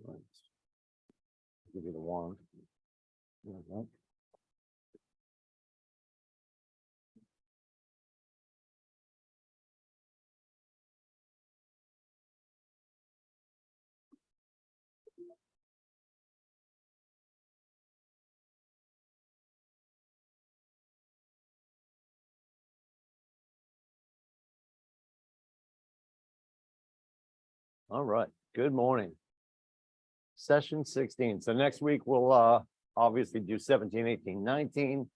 Give you the wand. There we go. All right, good morning. Session 16. So next week we'll obviously do 17, 18, 19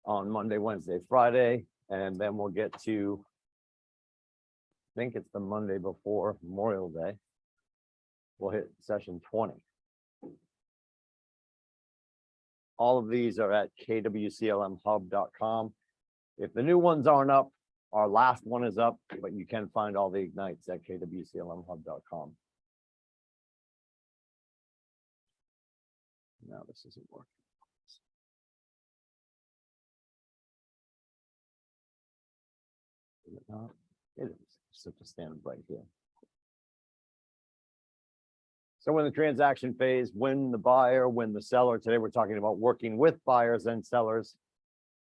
on Monday, Wednesday, Friday, and then we'll get to, I think it's the Monday before Memorial Day. We'll hit session 20. All of these are at kwclmhub.com. If the new ones aren't up, our last one is up, but you can find all the ignites at kwclmhub.com. Now this isn't working. Is it not? It is. Just have to stand right here. So in the transaction phase, when the buyer, when the seller, today we're talking about working with buyers and sellers.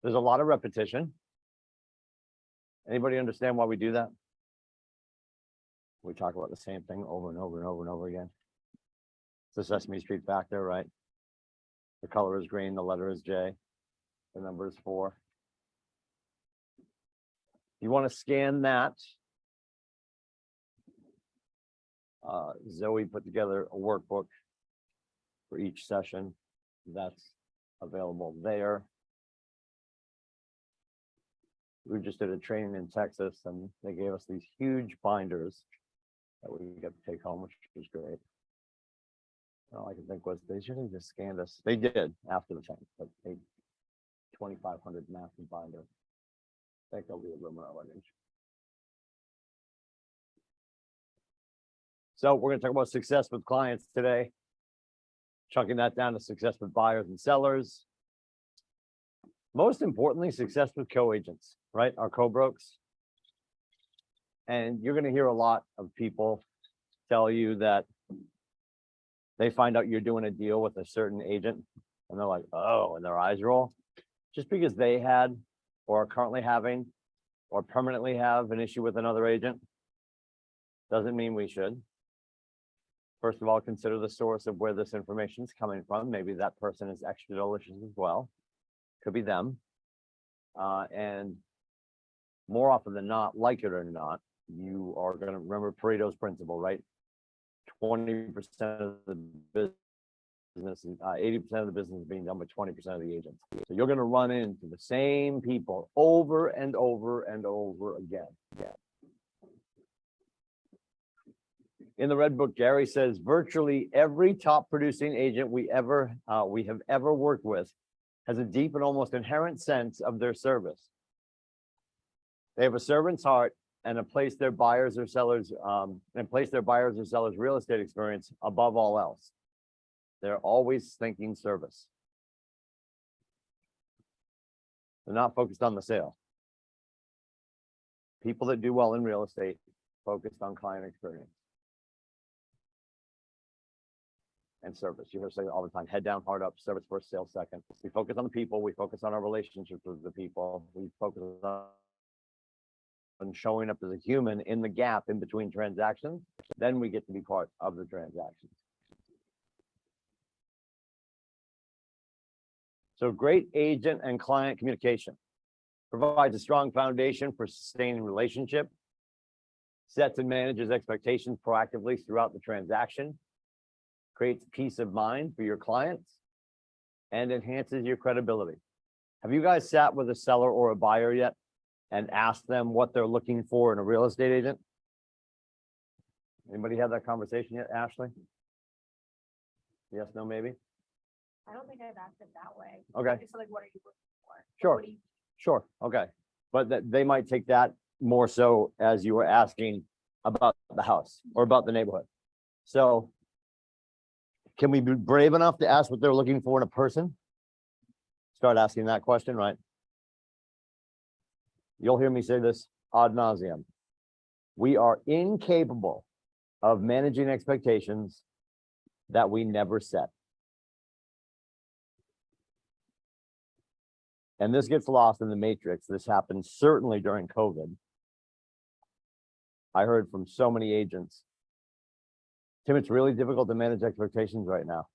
There's a lot of repetition. Anybody understand why we do that? We talk about the same thing over and over and over and over again. It's the Sesame Street factor, right? The color is green, the letter is J, the number is 4. You want to scan that. Zoe put together a workbook for each session. That's available there. We just did a training in Texas and they gave us these huge binders that we get to take home, which was great. All I can think was they should have just scanned us. They did after the fact, but they 2,500 massive binder. I think there'll be a rumor of it. So we're going to talk about success with clients today. Chunking that down to success with buyers and sellers. Most importantly, success with co-agents, right? Our co-brokes. And you're going to hear a lot of people tell you that they find out you're doing a deal with a certain agent and they're like, oh, and their eyes roll. Just because they had or are currently having or permanently have an issue with another agent doesn't mean we should. First of all, consider the source of where this information is coming from. Maybe that person is extra delicious as well. Could be them. And more often than not, like it or not, you are going to remember Pareto's principle, right? 20% of the business, 80% of the business is being done by 20% of the agents. So you're going to run into the same people over and over and over again. Yeah. In the Red Book, Gary says virtually every top producing agent we have ever worked with has a deep and almost inherent sense of their service. They have a servant's heart and place their buyers or sellers real estate experience above all else. They're always thinking service. They're not focused on the sale. People that do well in real estate focused on client experience and service. You hear us say all the time, head down, heart up, service first, sales second. We focus on the people, we focus on our relationships with the people, we focus on showing up as a human in the gap in between transactions, then we get to be part of the transactions. So great agent and client communication provides a strong foundation for sustaining relationship, sets and manages expectations proactively throughout the transaction, creates peace of mind for your clients, and enhances your credibility. Have you guys sat with a seller or a buyer yet and asked them what they're looking for in a real estate agent? Anybody have that conversation yet, Ashley? Yes, no, maybe? I don't think I've asked it that way. Okay. It's like, what are you looking for? Sure. What do you- Sure, okay. But that they might take that more so as you were asking about the house or about the neighborhood. So can we be brave enough to ask what they're looking for in a person? Start asking that question, right? You'll hear me say this ad nauseum. We are incapable of managing expectations that we never set. And this gets lost in the matrix. This happened certainly during COVID. I heard from so many agents, Tim, it's really difficult to manage expectations right now.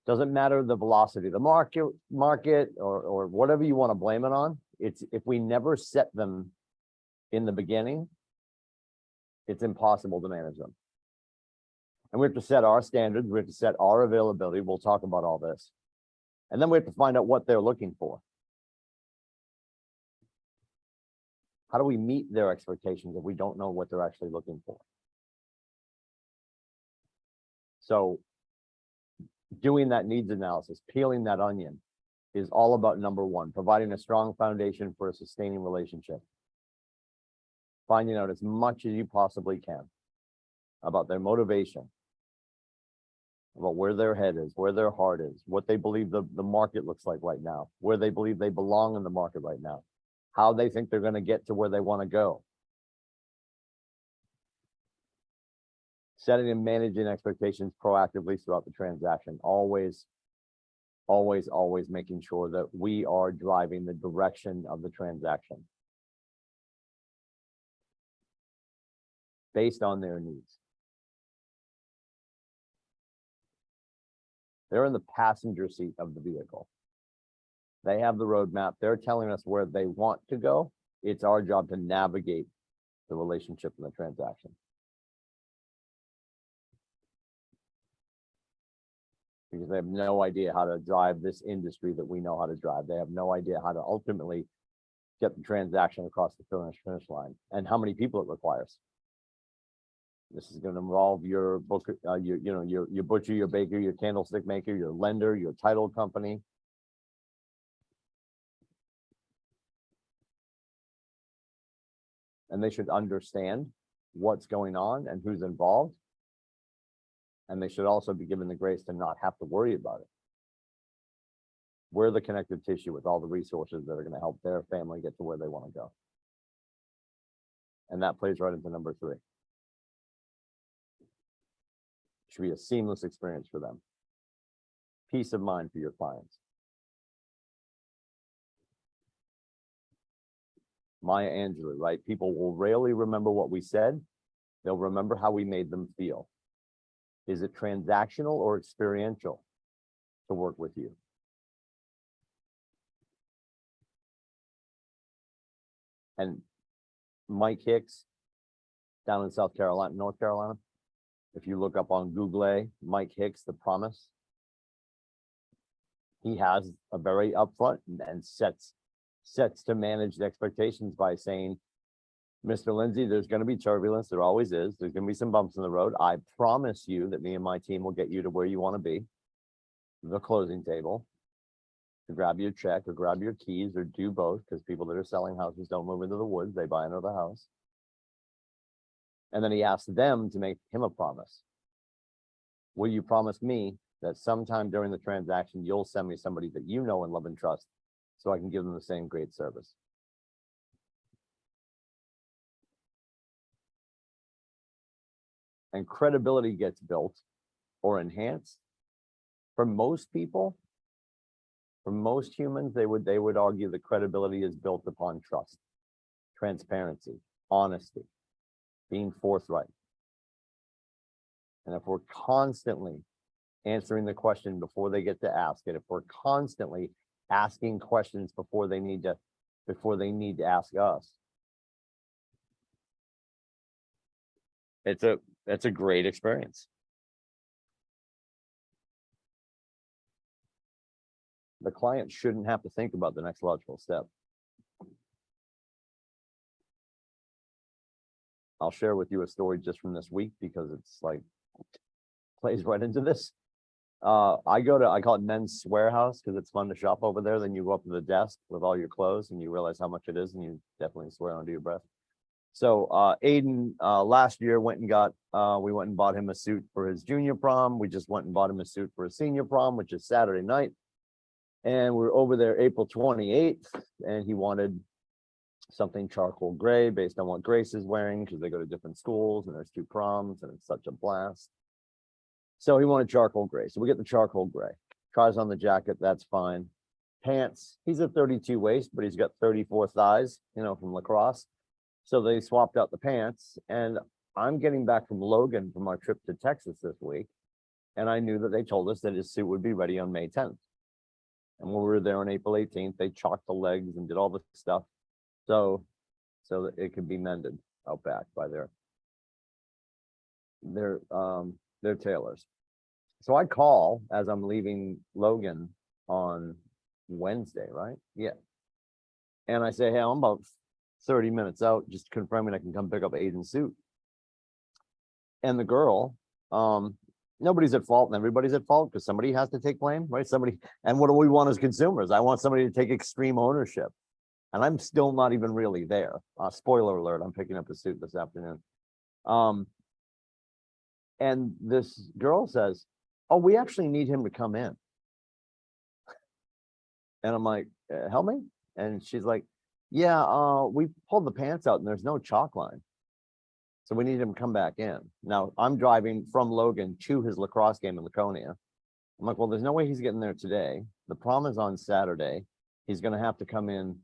Doesn't matter the velocity, the market or whatever you want to blame it on. It's if we never set them in the beginning, it's impossible to manage them. And we have to set our standards. We have to set our availability. We'll talk about all this. And then we have to find out what they're looking for. How do we meet their expectations if we don't know what they're actually looking for? So doing that needs analysis, peeling that onion is all about number one, providing a strong foundation for a sustaining relationship. Finding out as much as you possibly can about their motivation, about where their head is, where their heart is, what they believe the market looks like right now, where they believe they belong in the market right now, how they think they're going to get to where they want to go. Setting and managing expectations proactively throughout the transaction. Always making sure that we are driving the direction of the transaction based on their needs. They're in the passenger seat of the vehicle. They have the roadmap. They're telling us where they want to go. It's our job to navigate the relationship and the transaction. Because they have no idea how to drive this industry that we know how to drive. They have no idea how to ultimately get the transaction across the finish line and how many people it requires. This is going to involve your book, your butcher, your baker, your candlestick maker, your lender, your title company. And they should understand what's going on and who's involved. And they should also be given the grace to not have to worry about it. We're the connective tissue with all the resources that are going to help their family get to where they want to go. And that plays right into number 3. Should be a seamless experience for them. Peace of mind for your clients. Maya Angelou, right? People will rarely remember what we said. They'll remember how we made them feel. Is it transactional or experiential to work with you? And Mike Hicks down in North Carolina, if you look up on Google, Mike Hicks, The Promise, he has a very upfront and sets to manage the expectations by saying, Mr. Lindsay, there's going to be turbulence. There always is. There's going to be some bumps in the road. I promise you that me and my team will get you to where you want to be, the closing table, to grab your check or grab your keys or do both, because people that are selling houses don't move into the woods. They buy another house. And then he asked them to make him a promise. Will you promise me that sometime during the transaction, you'll send me somebody that you know and love and trust so I can give them the same great service? And credibility gets built or enhanced. For most people, for most humans, they would argue that credibility is built upon trust, transparency, honesty, being forthright. And if we're constantly answering the question before they get to ask it, if we're constantly asking questions before they need to ask us, it's a great experience. The client shouldn't have to think about the next logical step. I'll share with you a story just from this week because it's like plays right into this. I call it men's swearhouse because it's fun to shop over there. Then you go up to the desk with all your clothes and you realize how much it is and you definitely swear under your breath. So Aiden last year we went and bought him a suit for his junior prom. We just went and bought him a suit for his senior prom, which is Saturday night. And we were over there April 28th, and he wanted something charcoal gray based on what Grace is wearing because they go to different schools and there's 2 proms and it's such a blast. So he wanted charcoal gray. So we get the charcoal gray. Tries on the jacket, that's fine. Pants, he's a 32 waist, but he's got 34 thighs, from lacrosse. So they swapped out the pants, and I'm getting back from Logan from our trip to Texas this week. And I knew that they told us that his suit would be ready on May 10th. And when we were there on April 18th, they chalked the legs and did all the stuff. So that it could be mended out back by their tailors. So I call as I'm leaving Logan on Wednesday, right? Yeah. And I say, hey, I'm about 30 minutes out, just confirming I can come pick up Aiden's suit. And the girl, nobody's at fault and everybody's at fault because somebody has to take blame, right? And what do we want as consumers? I want somebody to take extreme ownership. And I'm still not even really there. Spoiler alert, I'm picking up the suit this afternoon. And this girl says, oh, we actually need him to come in. And I'm like, help me? And she's like, yeah, we pulled the pants out and there's no chalk line. So we need him to come back in. Now I'm driving from Logan to his lacrosse game in Laconia. I'm like, well, there's no way he's getting there today. The prom is on Saturday. He's going to have to come in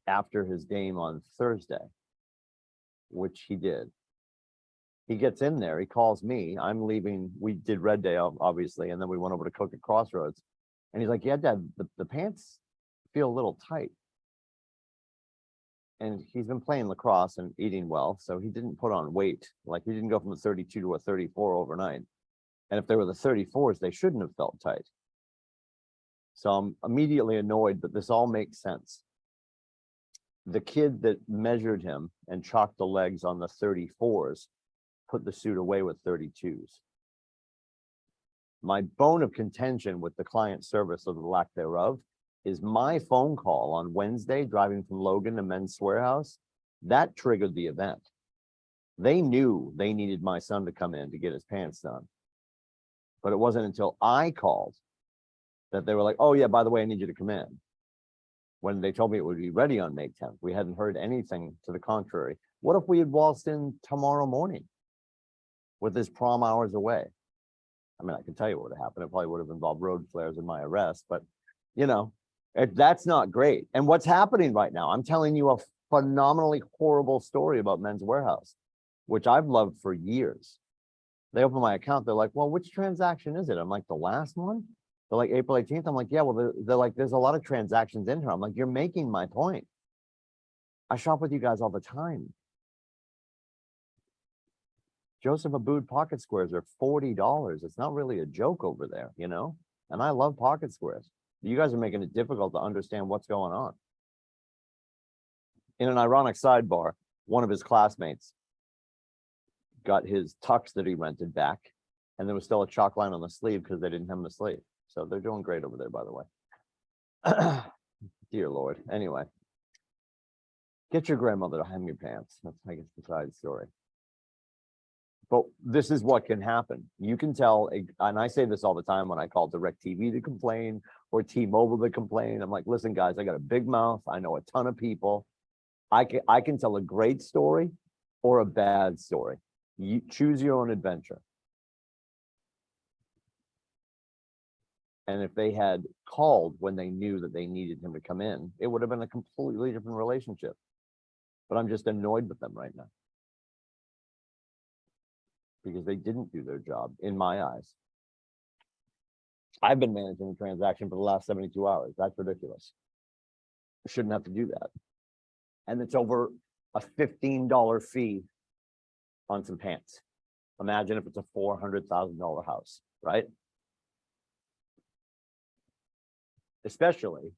after his game on Thursday, which he did. He gets in there, he calls me, I'm leaving, we did Red Day, obviously, and then we went over to cook at Crossroads. And he's like, yeah, Dad, the pants feel a little tight. And he's been playing lacrosse and eating well, so he didn't put on weight. Like, he didn't go from a 32 to a 34 overnight. And if they were the 34s, they shouldn't have felt tight. So I'm immediately annoyed, but this all makes sense. The kid that measured him and chalked the legs on the 34s put the suit away with 32s. My bone of contention with the client service, or the lack thereof, is my phone call on Wednesday driving from Logan to Men's Warehouse. That triggered the event. They knew they needed my son to come in to get his pants done. But it wasn't until I called that they were like, oh yeah, by the way, I need you to come in. When they told me it would be ready on May 10th, we hadn't heard anything to the contrary. What if we had waltzed in tomorrow morning with his prom hours away? I mean, I can tell you what would have happened. It probably would have involved road flares and my arrest, but that's not great. And what's happening right now, I'm telling you a phenomenally horrible story about Men's Warehouse, which I've loved for years. They open my account, they're like, well, which transaction is it? I'm like, the last one? They're like, April 18th. I'm like, yeah, well, they're like, there's a lot of transactions in here. I'm like, you're making my point. I shop with you guys all the time. Joseph Abboud pocket squares are $40. It's not really a joke over there, and I love pocket squares. You guys are making it difficult to understand what's going on. In an ironic sidebar, one of his classmates got his tux that he rented back, and there was still a chalk line on the sleeve because they didn't have the sleeve. So they're doing great over there, by the way. Dear Lord. Anyway, get your grandmother to hem your pants. That's, I guess, the side story. But this is what can happen. You can tell, and I say this all the time when I call DirecTV to complain or T-Mobile to complain. I'm like, listen, guys, I got a big mouth. I know a ton of people. I can tell a great story or a bad story. You choose your own adventure. And if they had called when they knew that they needed him to come in, it would have been a completely different relationship. But I'm just annoyed with them right now, because they didn't do their job, in my eyes. I've been managing the transaction for the last 72 hours. That's ridiculous. I shouldn't have to do that. And it's over a $15 fee on some pants. Imagine if it's a $400,000 house, right? Especially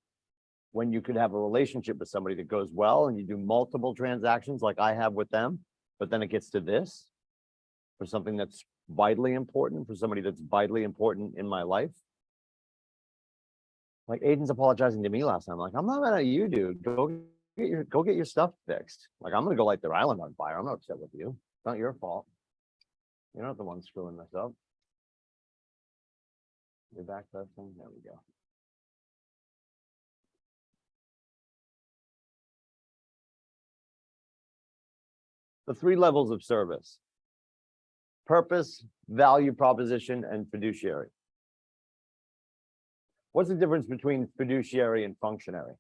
when you could have a relationship with somebody that goes well and you do multiple transactions like I have with them, but then it gets to this for something that's vitally important, for somebody that's vitally important in my life. Like, Aiden's apologizing to me last time. I'm like, I'm not mad at you, dude. Go get your stuff fixed. Like, I'm gonna go light their island on fire. I'm not upset with you. It's not your fault. You're not the one screwing this up. You're back testing. There we go. The 3 levels of service. purpose, value proposition, and fiduciary. What's the difference between fiduciary and functionary,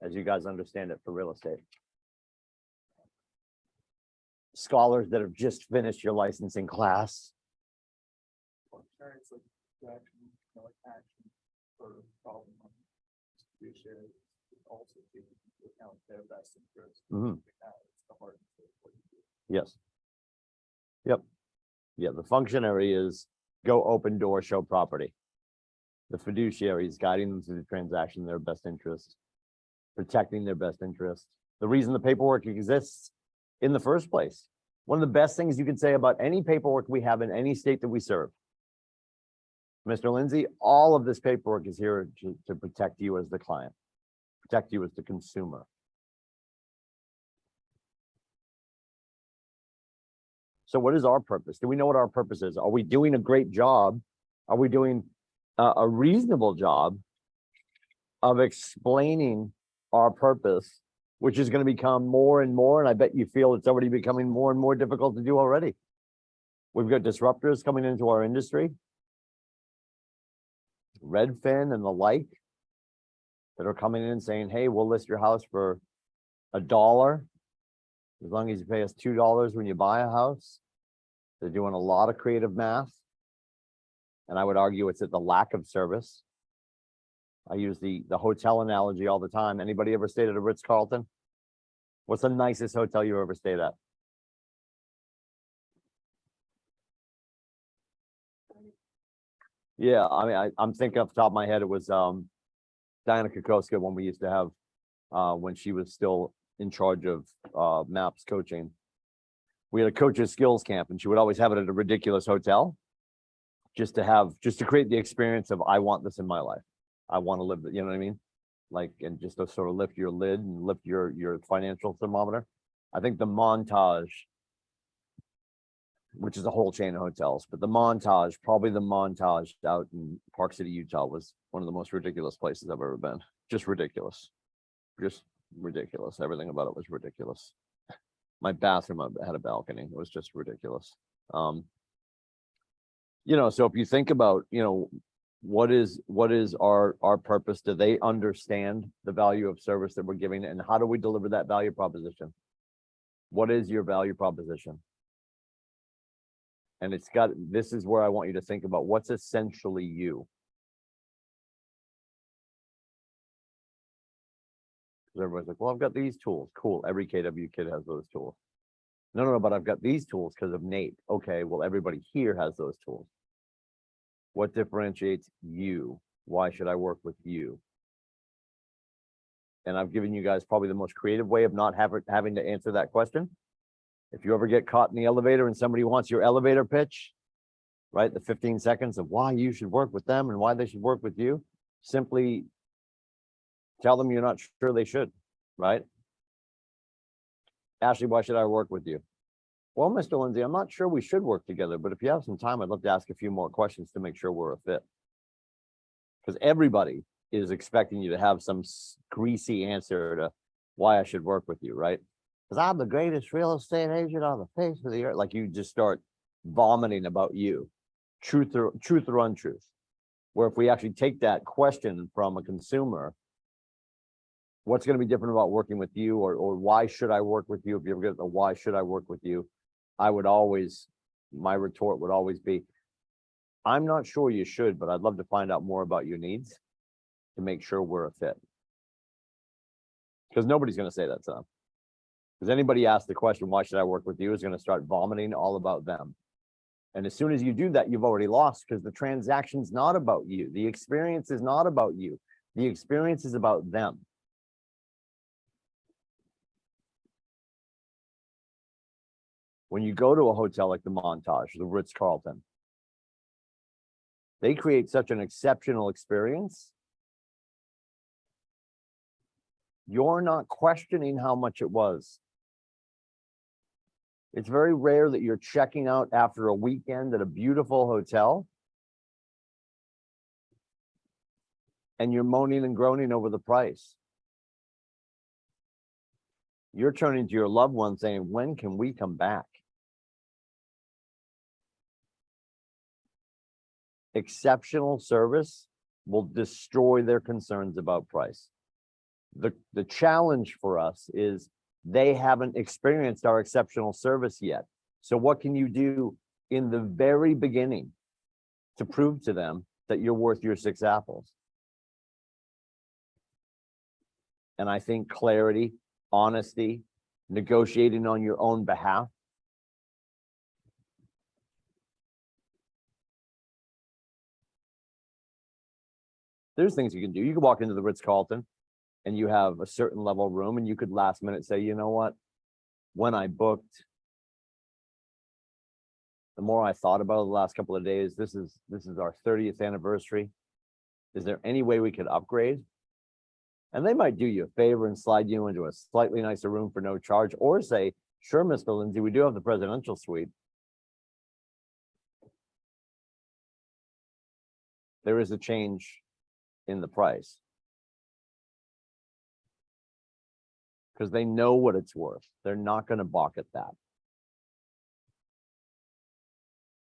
as you guys understand it for real estate? Scholars that have just finished your licensing class. It's like action, like action for problem. Fiduciary also taking into account their best interest. Mhm. It's the heart of what you do. Yes. Yep. Yeah, the functionary is go open door, show property. The fiduciary is guiding them through the transaction in their best interest, protecting their best interest. The reason the paperwork exists in the first place. One of the best things you can say about any paperwork we have in any state that we serve. Mr. Lindsay, all of this paperwork is here to protect you as the client, protect you as the consumer. So what is our purpose? Do we know what our purpose is? Are we doing a great job? Are we doing a reasonable job of explaining our purpose, which is going to become more and more, and I bet you feel it's already becoming more and more difficult to do already. We've got disruptors coming into our industry, Redfin and the like, that are coming in and saying, hey, we'll list your house for $1, as long as you pay us $2 when you buy a house. They're doing a lot of creative math. And I would argue it's at the lack of service. I use the hotel analogy all the time. Anybody ever stayed at a Ritz-Carlton? What's the nicest hotel you ever stayed at? Yeah, I mean, I'm thinking off the top of my head, it was Diana Kokoska when we used to have when she was still in charge of MAPS coaching. We had a coach's skills camp, and she would always have it at a ridiculous hotel, just to create the experience of I want this in my life. I want to live, you know what I mean? Like, and just to sort of lift your lid and lift your financial thermometer. I think the Montage, which is a whole chain of hotels, but probably the Montage out in Park City, Utah, was one of the most ridiculous places I've ever been. Just ridiculous. Everything about it was ridiculous. My bathroom had a balcony. It was just ridiculous. So if you think about, what is our purpose? Do they understand the value of service that we're giving, and how do we deliver that value proposition? What is your value proposition? And this is where I want you to think about what's essentially you. Because everybody's like, well, I've got these tools. Cool. Every KW kid has those tools. No, but I've got these tools because of Nate. Okay, well, everybody here has those tools. What differentiates you? Why should I work with you? And I've given you guys probably the most creative way of not having to answer that question. If you ever get caught in the elevator and somebody wants your elevator pitch, right? The 15 seconds of why you should work with them and why they should work with you, simply tell them you're not sure they should, right? Ashley, why should I work with you? Well, Mr. Lindsay, I'm not sure we should work together, but if you have some time, I'd love to ask a few more questions to make sure we're a fit. Because everybody is expecting you to have some greasy answer to why I should work with you, right? Because I'm the greatest real estate agent on the face of the earth. Like, you just start vomiting about you, truth or untruth. Where if we actually take that question from a consumer, what's going to be different about working with you, or why should I work with you? If you ever get the why should I work with you, my retort would always be, I'm not sure you should, but I'd love to find out more about your needs to make sure we're a fit. Because nobody's going to say that to them. Because anybody asks the question, why should I work with you, is going to start vomiting all about them. And as soon as you do that, you've already lost, because the transaction's not about you. The experience is not about you. The experience is about them. When you go to a hotel like the Montage, the Ritz-Carlton, they create such an exceptional experience. You're not questioning how much it was. It's very rare that you're checking out after a weekend at a beautiful hotel and you're moaning and groaning over the price. You're turning to your loved one saying, when can we come back? exceptional service will destroy their concerns about price. The challenge for us is they haven't experienced our exceptional service yet. So what can you do in the very beginning to prove to them that you're worth your 6 apples? And I think clarity, honesty, negotiating on your own behalf. There's things you can do. You can walk into the Ritz-Carlton and you have a certain level of room and you could last minute say, you know what? When I booked, the more I thought about it the last couple of days, this is our 30th anniversary. Is there any way we could upgrade? And they might do you a favor and slide you into a slightly nicer room for no charge, or say, sure, Mr. Lindsay, we do have the presidential suite. There is a change in the price. Because they know what it's worth. They're not going to balk at that.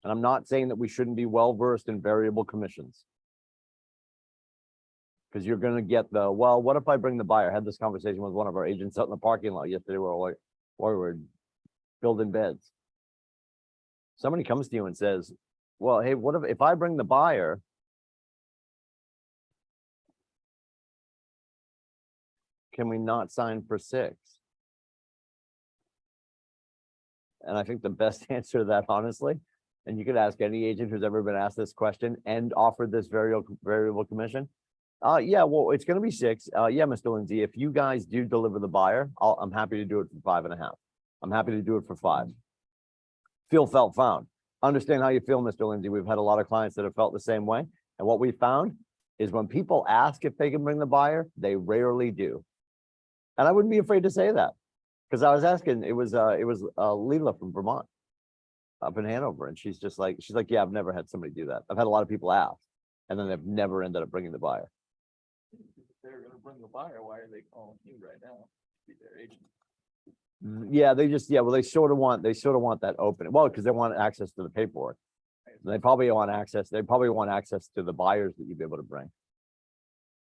And I'm not saying that we shouldn't be well-versed in variable commissions. Because you're going to get the, well, what if I bring the buyer? I had this conversation with one of our agents out in the parking lot yesterday while we were building beds. Somebody comes to you and says, well, hey, what if I bring the buyer, can we not sign for 6? And I think the best answer to that, honestly, and you could ask any agent who's ever been asked this question and offered this variable commission. Yeah, well, it's going to be 6. Yeah, Mr. Lindsay, if you guys do deliver the buyer, I'm happy to do it for 5.5. I'm happy to do it for 5. Feel, felt, found. Understand how you feel, Mr. Lindsay. We've had a lot of clients that have felt the same way. And what we found is when people ask if they can bring the buyer, they rarely do. And I wouldn't be afraid to say that, because I was asking, it was Leela from Vermont up in Hanover. And she's like, yeah, I've never had somebody do that. I've had a lot of people ask, and then they've never ended up bringing the buyer. If they're gonna bring the buyer, why are they calling you right now to be their agent? Yeah, well, they sort of want that open. Well, because they want access to the paperwork. And they probably want access to the buyers that you'd be able to bring.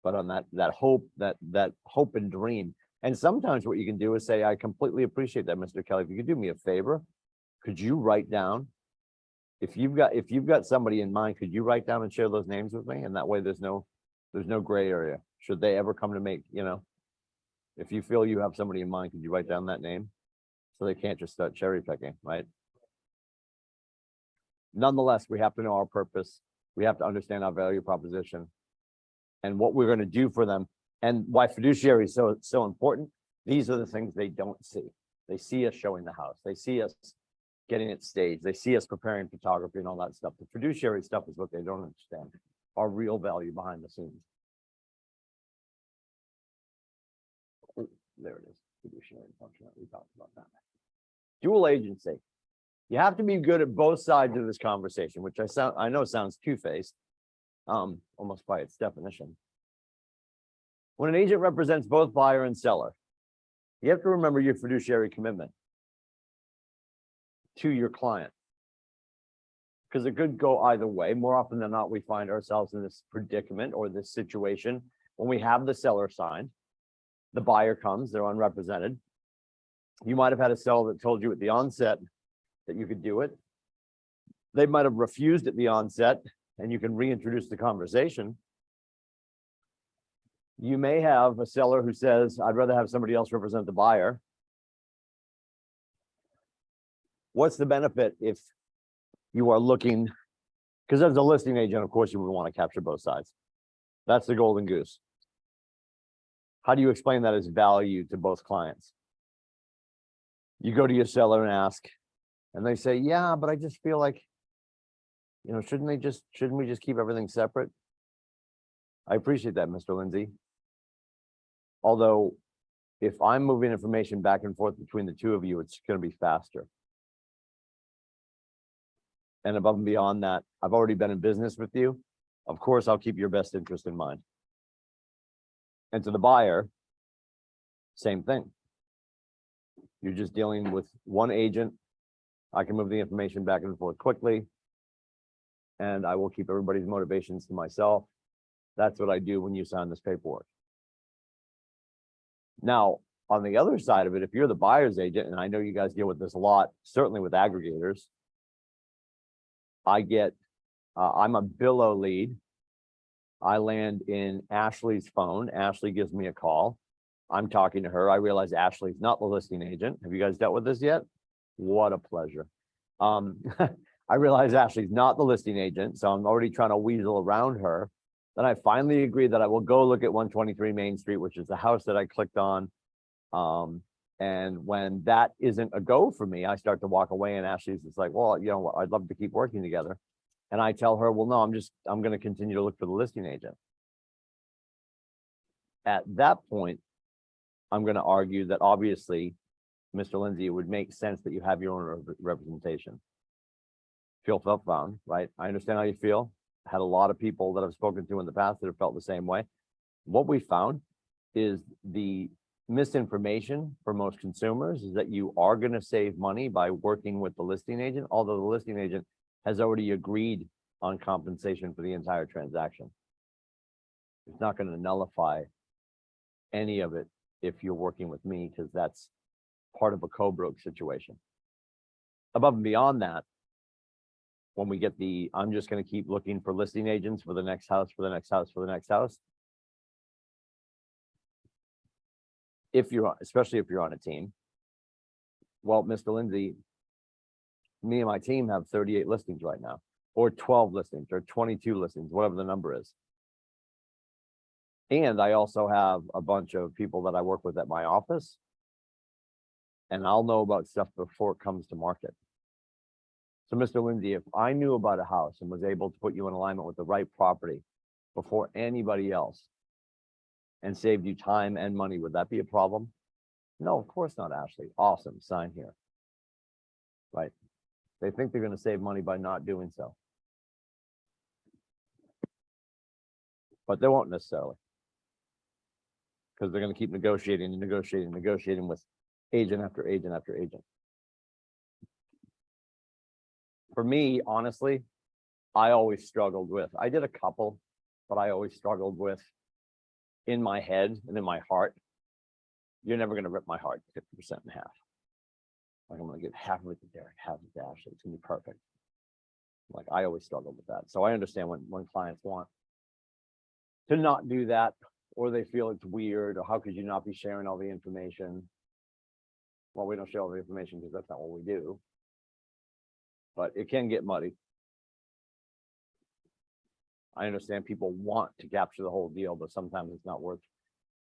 But on that hope and dream. And sometimes what you can do is say, I completely appreciate that, Mr. Kelly. If you could do me a favor, could you write down, if you've got somebody in mind, could you write down and share those names with me? And that way there's no gray area. Should they ever come to make, if you feel you have somebody in mind, could you write down that name? So they can't just start cherry picking, right? Nonetheless, we have to know our purpose. We have to understand our value proposition and what we're going to do for them, and why fiduciary is so important. These are the things they don't see. They see us showing the house. They see us getting it staged. They see us preparing photography and all that stuff. The fiduciary stuff is what they don't understand. Our real value behind the scenes. Oh, there it is. Fiduciary function. We talked about that. Dual agency. You have to be good at both sides of this conversation, which I know sounds two-faced, almost by its definition. When an agent represents both buyer and seller, you have to remember your fiduciary commitment to your client, because it could go either way. More often than not, we find ourselves in this predicament or this situation when we have the seller signed, the buyer comes, they're unrepresented. You might have had a seller that told you at the onset that you could do it. They might have refused at the onset, and you can reintroduce the conversation. You may have a seller who says, I'd rather have somebody else represent the buyer. What's the benefit if you are looking, because as a listing agent, of course, you would want to capture both sides. That's the golden goose. How do you explain that as value to both clients? You go to your seller and ask, and they say, yeah, but I just feel like, shouldn't we just keep everything separate? I appreciate that, Mr. Lindsay. Although, if I'm moving information back and forth between the two of you, it's going to be faster. And above and beyond that, I've already been in business with you. Of course, I'll keep your best interest in mind. And to the buyer, same thing. You're just dealing with one agent. I can move the information back and forth quickly. and I will keep everybody's motivations to myself. That's what I do when you sign this paperwork. Now, on the other side of it, if you're the buyer's agent, and I know you guys deal with this a lot, certainly with aggregators, I'm a Billo lead. I land in Ashley's phone. Ashley gives me a call. I'm talking to her. I realize Ashley's not the listing agent. Have you guys dealt with this yet? What a pleasure. I realize Ashley's not the listing agent, so I'm already trying to weasel around her. Then I finally agreed that I will go look at 123 Main Street, which is the house that I clicked on. And when that isn't a go for me, I start to walk away, and Ashley's just like, well, you know, I'd love to keep working together. And I tell her, well, no, I'm going to continue to look for the listing agent. At that point, I'm going to argue that obviously, Mr. Lindsay, it would make sense that you have your own representation. Feel felt found, right? I understand how you feel. Had a lot of people that I've spoken to in the past that have felt the same way. What we found is the misinformation for most consumers is that you are going to save money by working with the listing agent, although the listing agent has already agreed on compensation for the entire transaction. It's not going to nullify any of it if you're working with me, because that's part of a co-broke situation. Above and beyond that, when we get I'm just going to keep looking for listing agents for the next house, for the next house, for the next house. Especially if you're on a team. Well, Mr. Lindsay, me and my team have 38 listings right now, or 12 listings, or 22 listings, whatever the number is. And I also have a bunch of people that I work with at my office, and I'll know about stuff before it comes to market. So, Mr. Lindsay, if I knew about a house and was able to put you in alignment with the right property before anybody else and saved you time and money, would that be a problem? No, of course not, Ashley. Awesome, sign here. Right? They think they're going to save money by not doing so. But they won't necessarily. Because they're going to keep negotiating and negotiating and negotiating with agent after agent after agent. For me, honestly, I always struggled with, I did a couple, but I always struggled with in my head and in my heart, you're never going to rip my heart 50% in half. Like, I'm going to give half of it to Derek, half of it to Ashley. It's going to be perfect. Like, I always struggled with that. So I understand when clients want to not do that, or they feel it's weird, or how could you not be sharing all the information? Well, we don't share all the information because that's not what we do. But it can get muddy. I understand people want to capture the whole deal, but sometimes it's not worth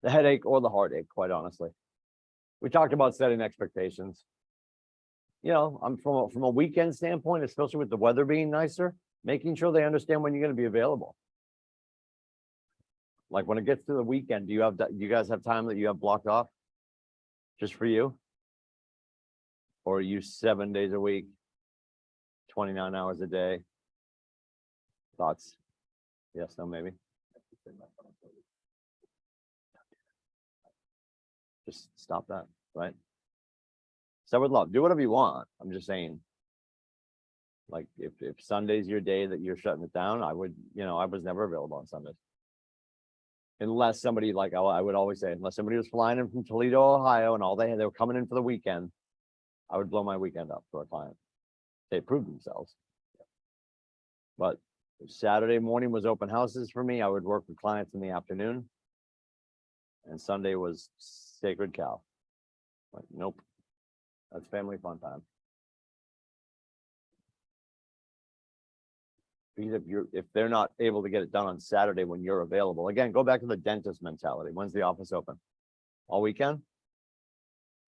the headache or the heartache, quite honestly. We talked about setting expectations. You know, I'm from a weekend standpoint, especially with the weather being nicer, making sure they understand when you're going to be available. Like, when it gets to the weekend, do you guys have time that you have blocked off just for you? Or are you 7 days a week, 29 hours a day? Thoughts? Yes, no, maybe. Just stop that, right? So with love, do whatever you want. I'm just saying, like, if Sunday's your day that you're shutting it down, I would, I was never available on Sundays. Unless somebody, like, I would always say, unless somebody was flying in from Toledo, Ohio, and they were coming in for the weekend, I would blow my weekend up for a client. They proved themselves. But if Saturday morning was open houses for me, I would work with clients in the afternoon. And Sunday was sacred cow. Like, nope, that's family fun time. Because if they're not able to get it done on Saturday when you're available, again, go back to the dentist mentality. When's the office open? All weekend?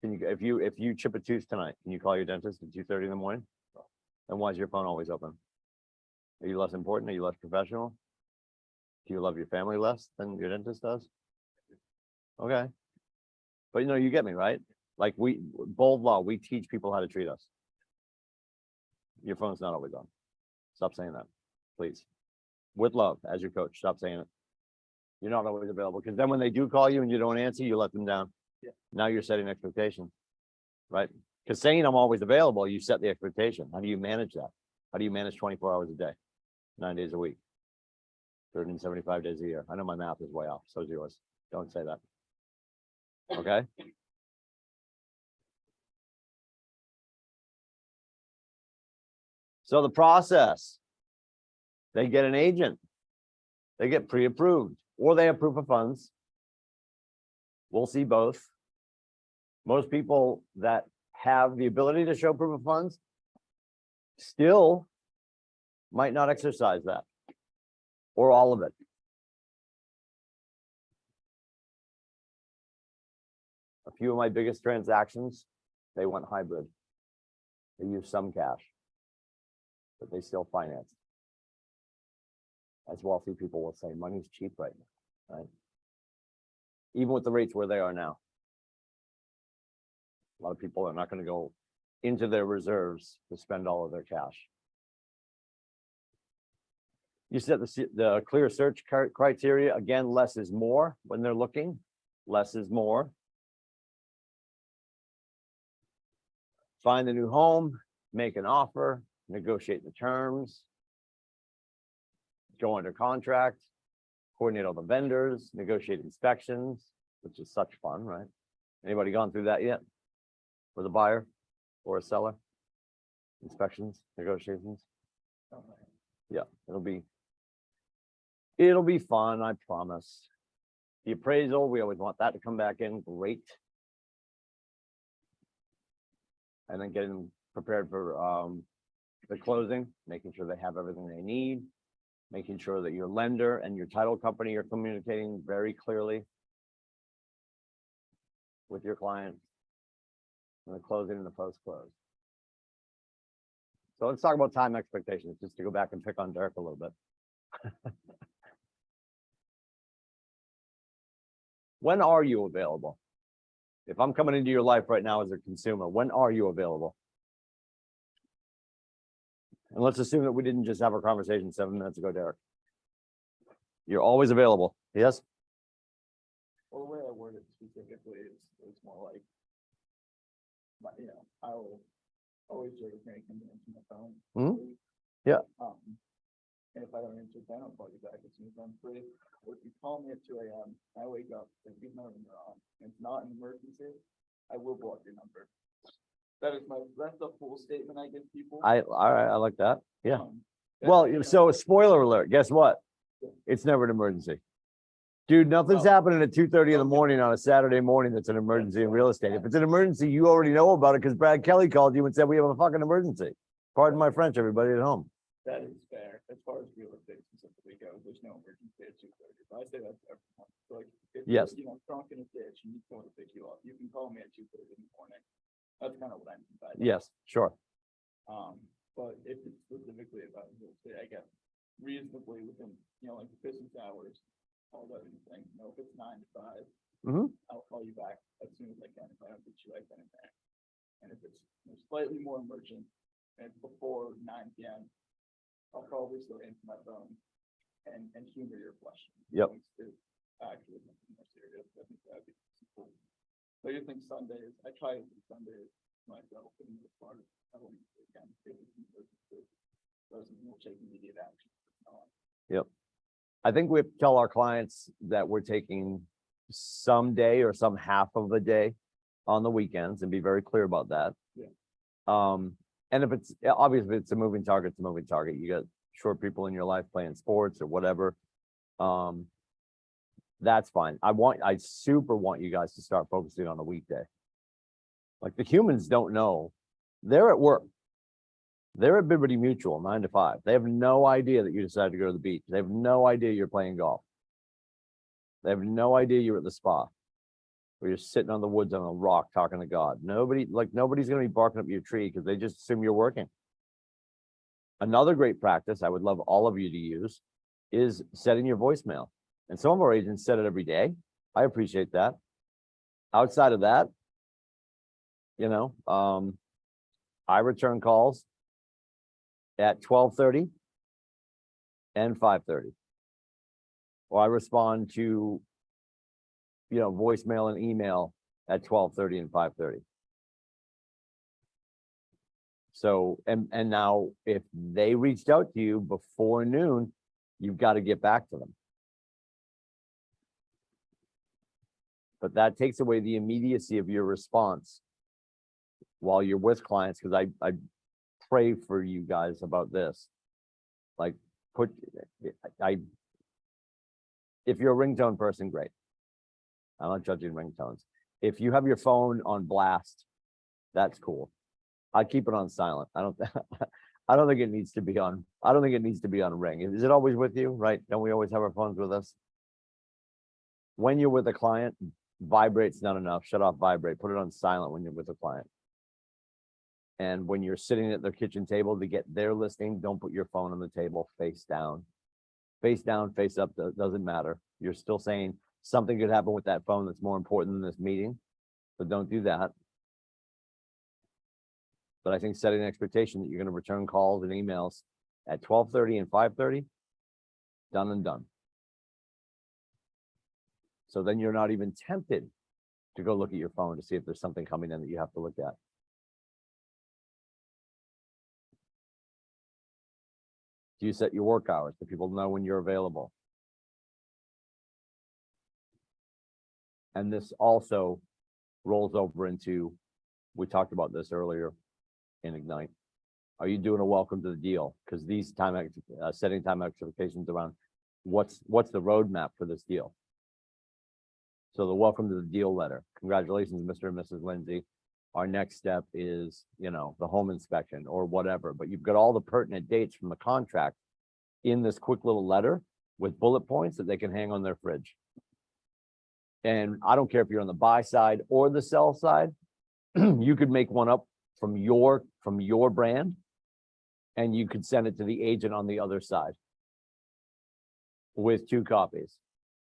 Can you, if you chip a tooth tonight, can you call your dentist at 2:30 in the morning? Then why is your phone always open? Are you less important? Are you less professional? Do you love your family less than your dentist does? Okay. But you get me, right? Like, bold law, we teach people how to treat us. Your phone's not always on. Stop saying that, please. With love, as your coach, stop saying it. You're not always available, because then when they do call you and you don't answer, you let them down. Yeah. Now you're setting expectations, right? Because saying I'm always available, you set the expectation. How do you manage that? How do you manage 24 hours a day? 9 days a week. 375 days a year. I know my math is way off, so is yours. Don't say that. Okay? So the process, they get an agent, they get pre-approved, or they have proof of funds. We'll see both. Most people that have the ability to show proof of funds still might not exercise that, or all of it. A few of my biggest transactions, they went hybrid. They used some cash, but they still financed. As wealthy people will say, money's cheap right now, right? Even with the rates where they are now. A lot of people are not going to go into their reserves to spend all of their cash. You set the clear search criteria. Again, less is more when they're looking. Less is more. Find a new home, make an offer, negotiate the terms, go under contract, coordinate all the vendors, negotiate inspections, which is such fun, right? Anybody gone through that yet? With a buyer or a seller? Inspections, negotiations? Yeah, it'll be fun, I promise. The appraisal, we always want that to come back in, great. And then getting prepared for the closing, making sure they have everything they need, making sure that your lender and your title company are communicating very clearly with your client, and the closing and the post-close. So let's talk about time expectations, just to go back and pick on Derek a little bit. When are you available? If I'm coming into your life right now as a consumer, when are you available? And let's assume that we didn't just have our conversation 7 minutes ago, Derek. You're always available, yes? Well, the way I word it specifically is more like, I will always sort of make them answer my phone. Mhm. Yeah. And if I don't answer, then I'll call you back as soon as I'm free. Or if you call me at 2 a.m., I wake up, and you know you're on, and it's not an emergency, I will block your number. That's the full statement I give people. All right, I like that. Yeah. Um, Well, that's- so spoiler alert, guess what? It's never an emergency. Dude, nothing's No. happening at 2:30 in the morning on a Saturday morning that's an emergency in real estate. If it's an emergency, you already know about it because Brad Kelly called you and said, we have a fucking emergency. Pardon my French, everybody at home. That is fair. As far as real estate specifically goes, there's no emergency at 2:30. But I say that to everyone. So like, if Yes. you're, drunk in a ditch, you need someone to pick you up. You can call me at 2:30 in the morning. That's kind of what I mean by that. Yes, sure. But if it's specifically about real estate, I guess reasonably within, like the business hours, all that anything, if it's 9 to 5, Mhm. I'll call you back as soon as I can if I don't get you right then and there. And if it's slightly more emergent and it's before 9 p.m., I'll probably still answer my phone and humor your question. Yep. It's actually something more serious. I think that'd be cool. So you think Sundays, I try to do Sundays myself and the part of, I don't again, doesn't take immediate action. Yep. I think we have to tell our clients that we're taking some day or some half of a day on the weekends and be very clear about that. Yeah. And if it's obviously if it's a moving target, it's a moving target. You got short people in your life playing sports or whatever. That's fine. I super want you guys to start focusing on a weekday. Like the humans don't know. They're at work. They're at Liberty Mutual 9 to 5. They have no idea that you decided to go to the beach. They have no idea you're playing golf. They have no idea you're at the spa. Or you're sitting on the woods on a rock talking to God. Nobody's going to be barking up your tree because they just assume you're working. Another great practice I would love all of you to use is setting your voicemail. And some of our agents set it every day. I appreciate that. Outside of that, I return calls at 12:30 and 5:30. Or I respond to, voicemail and email at 12:30 and 5:30. So, and now if they reached out to you before noon, you've got to get back to them. But that takes away the immediacy of your response while you're with clients, because I pray for you guys about this. Like, if you're a ringtone person, great. I'm not judging ringtones. If you have your phone on blast, that's cool. I keep it on silent. I don't think it needs to be on. I don't think it needs to be on ring. Is it always with you? Right? Don't we always have our phones with us? When you're with a client, vibrate's not enough. Shut off vibrate. Put it on silent when you're with a client. And when you're sitting at their kitchen table to get their listing, don't put your phone on the table face down. Face down, face up, doesn't matter. You're still saying something could happen with that phone that's more important than this meeting, but don't do that. But I think setting an expectation that you're going to return calls and emails at 12:30 and 5:30, done and done. So then you're not even tempted to go look at your phone to see if there's something coming in that you have to look at. Do you set your work hours so people know when you're available? And this also rolls over into, we talked about this earlier in Ignite. Are you doing a welcome to the deal? Because these setting time expectations around what's the roadmap for this deal. So the welcome to the deal letter. Congratulations, Mr. and Mrs. Lindsay. Our next step is, the home inspection or whatever, but you've got all the pertinent dates from the contract in this quick little letter with bullet points that they can hang on their fridge. And I don't care if you're on the buy side or the sell side, you could make one up from your brand and you could send it to the agent on the other side with 2 copies.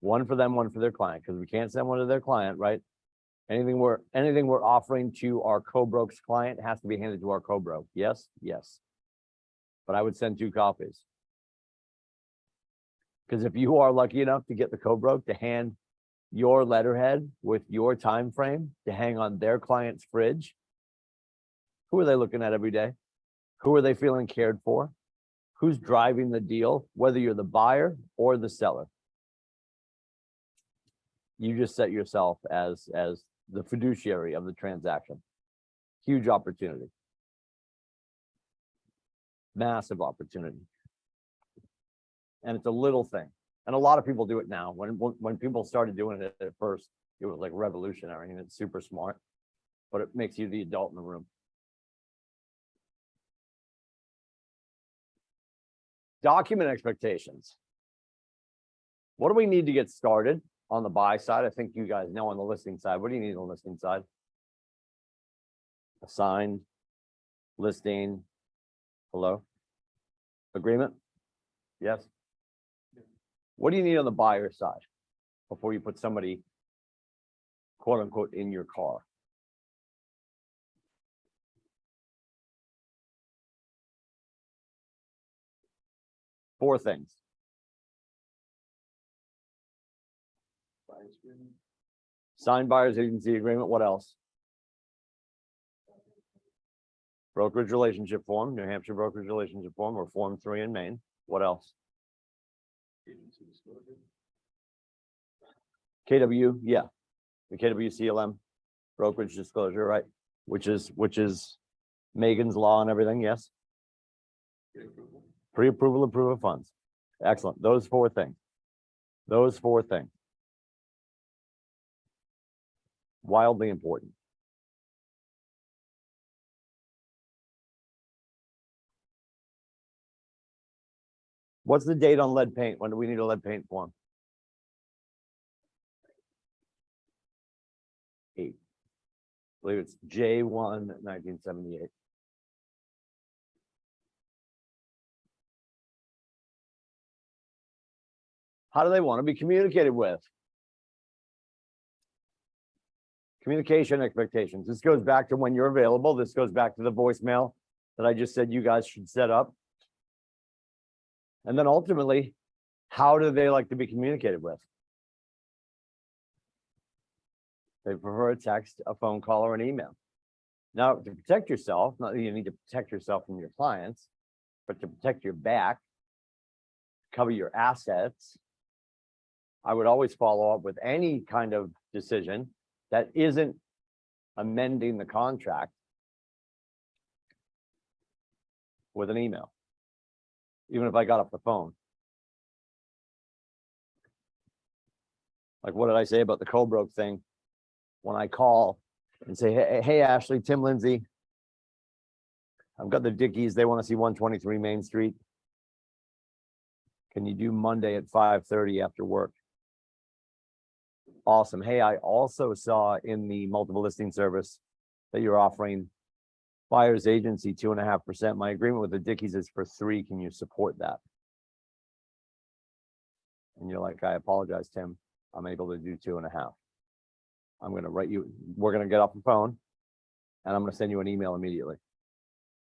One for them, one for their client, because we can't send one to their client, right? Anything we're offering to our co-broke's client has to be handed to our co-broke. Yes, yes. But I would send 2 copies. Because if you are lucky enough to get the co-broke to hand your letterhead with your time frame to hang on their client's fridge, who are they looking at every day? Who are they feeling cared for? Who's driving the deal, whether you're the buyer or the seller? You just set yourself as the fiduciary of the transaction. Huge opportunity. Massive opportunity. And it's a little thing. And a lot of people do it now. When people started doing it at first, it was like revolutionary and it's super smart, but it makes you the adult in the room. Document expectations. What do we need to get started on the buy side? I think you guys know on the listing side. What do you need on the listing side? A signed listing. Hello? Agreement? Yes. What do you need on the buyer side before you put somebody, quote unquote, in your car? Four things. Buyer's agreement. Signed buyer's agency agreement. What else? Brokerage relationship form, New Hampshire brokerage relationship form, or Form 3 in Maine. What else? Agency disclosure. KW, yeah. The KW CLM brokerage disclosure, right? Which is Megan's law and everything, yes? Pre-approval. Pre-approval, approval of funds. Excellent. Those four things. Those four things. Wildly important. What's the date on lead paint? When do we need a lead paint form? 8. I believe it's J1 1978. How do they want to be communicated with? Communication expectations. This goes back to when you're available. This goes back to the voicemail that I just said you guys should set up. And then ultimately, how do they like to be communicated with? They prefer a text, a phone call, or an email. Now, to protect yourself, not that you need to protect yourself from your clients, but to protect your back, cover your assets, I would always follow up with any kind of decision that isn't amending the contract with an email, even if I got off the phone. Like, what did I say about the co-broke thing? When I call and say, hey, Ashley, Tim Lindsay, I've got the Dickies. They want to see 123 Main Street. Can you do Monday at 5:30 after work? Awesome. Hey, I also saw in the multiple listing service that you're offering buyer's agency 2.5%. My agreement with the Dickies is for 3%. Can you support that? And you're like, I apologize, Tim. I'm able to do 2.5%. I'm going to write you, we're going to get off the phone and I'm going to send you an email immediately.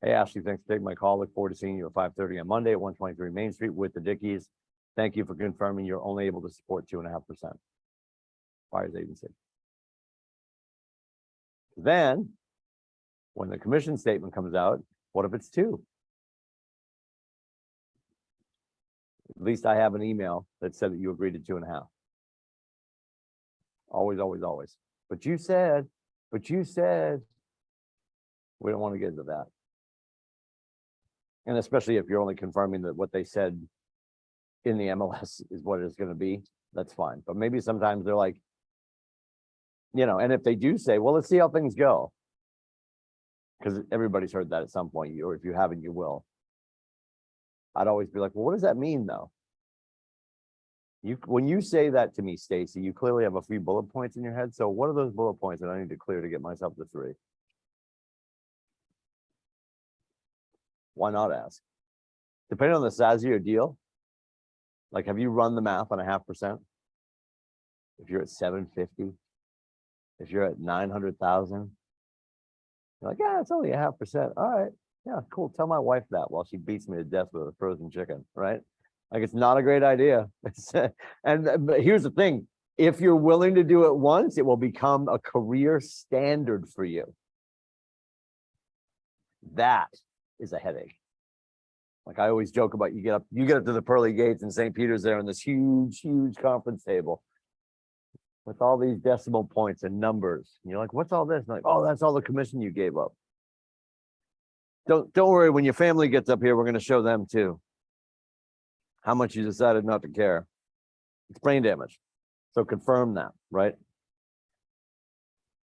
Hey, Ashley, thanks for taking my call. Look forward to seeing you at 5:30 on Monday at 123 Main Street with the Dickies. Thank you for confirming you're only able to support 2.5%. Buyer's agency. Then, when the commission statement comes out, what if it's 2%? At least I have an email that said that you agreed to 2.5%. Always, always, always. But you said, we don't want to get into that. And especially if you're only confirming that what they said in the MLS is what it's going to be, that's fine. But maybe sometimes they're like, and if they do say, well, let's see how things go. Because everybody's heard that at some point, or if you haven't, you will. I'd always be like, well, what does that mean though? When you say that to me, Stacy, you clearly have a few bullet points in your head. So what are those bullet points that I need to clear to get myself to 3%? Why not ask? Depending on the size of your deal, like, have you run the math on 0.5%? If you're at 750, if you're at 900,000, you're like, yeah, it's only 0.5%. All right, yeah, cool. Tell my wife that while she beats me to death with a frozen chicken, right? Like, it's not a great idea. But here's the thing. If you're willing to do it once, it will become a career standard for you. That is a headache. Like I always joke about, you get up to the pearly gates in St. Peter's there on this huge, huge conference table with all these decimal points and numbers. And you're like, what's all this? And like, oh, that's all the commission you gave up. Don't worry, when your family gets up here, we're going to show them too how much you decided not to care. It's brain damage. So confirm that, right?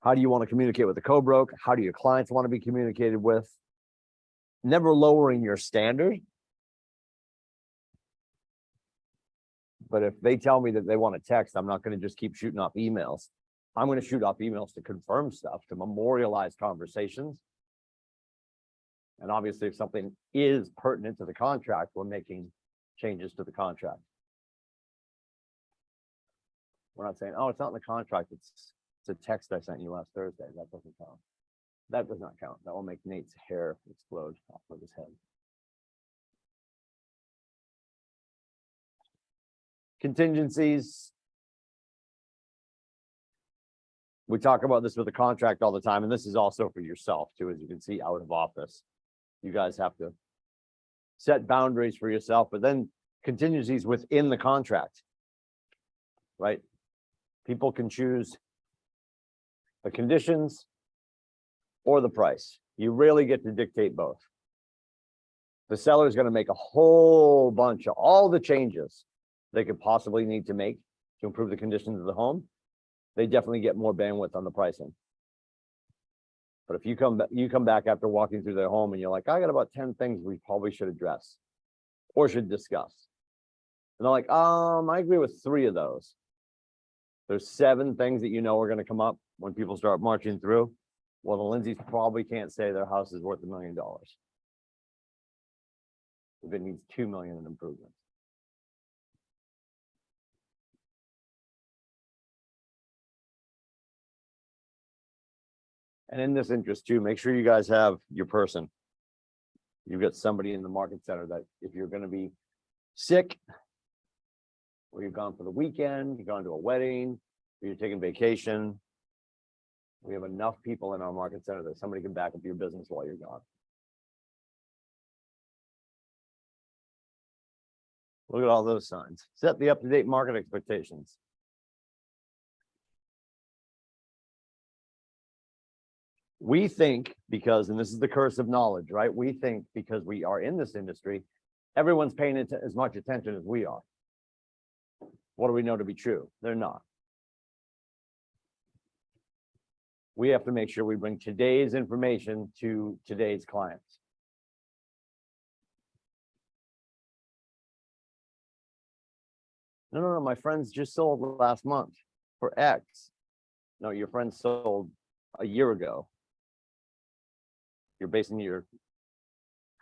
How do you want to communicate with the co-broke? How do your clients want to be communicated with? Never lowering your standard. But if they tell me that they want to text, I'm not going to just keep shooting off emails. I'm going to shoot off emails to confirm stuff, to memorialize conversations. And obviously, if something is pertinent to the contract, we're making changes to the contract. We're not saying, oh, it's not in the contract. It's a text I sent you last Thursday. That doesn't count. That does not count. That will make Nate's hair explode off of his head. Contingencies. We talk about this with the contract all the time, and this is also for yourself too, as you can see out of office. You guys have to set boundaries for yourself, but then contingencies within the contract, right? People can choose the conditions or the price. You rarely get to dictate both. The seller is going to make a whole bunch of all the changes they could possibly need to make to improve the conditions of the home. They definitely get more bandwidth on the pricing. But if you come back after walking through their home and you're like, I got about 10 things we probably should address or should discuss. And they're like, I agree with 3 of those. There's 7 things that are going to come up when people start marching through. Well, the Lindsays probably can't say their house is worth $1 million. If it needs $2 million in improvements. And in this interest too, make sure you guys have your person. You've got somebody in the market center that if you're going to be sick, or you've gone for the weekend, you've gone to a wedding, or you're taking vacation, We have enough people in our market center that somebody can back up your business while you're gone. Look at all those signs. Set the up-to-date market expectations. We think because, and this is the curse of knowledge, right? We think because we are in this industry, everyone's paying as much attention as we are. What do we know to be true? They're not. We have to make sure we bring today's information to today's clients. No, my friends just sold last month for X. No, your friends sold a year ago. You're basing your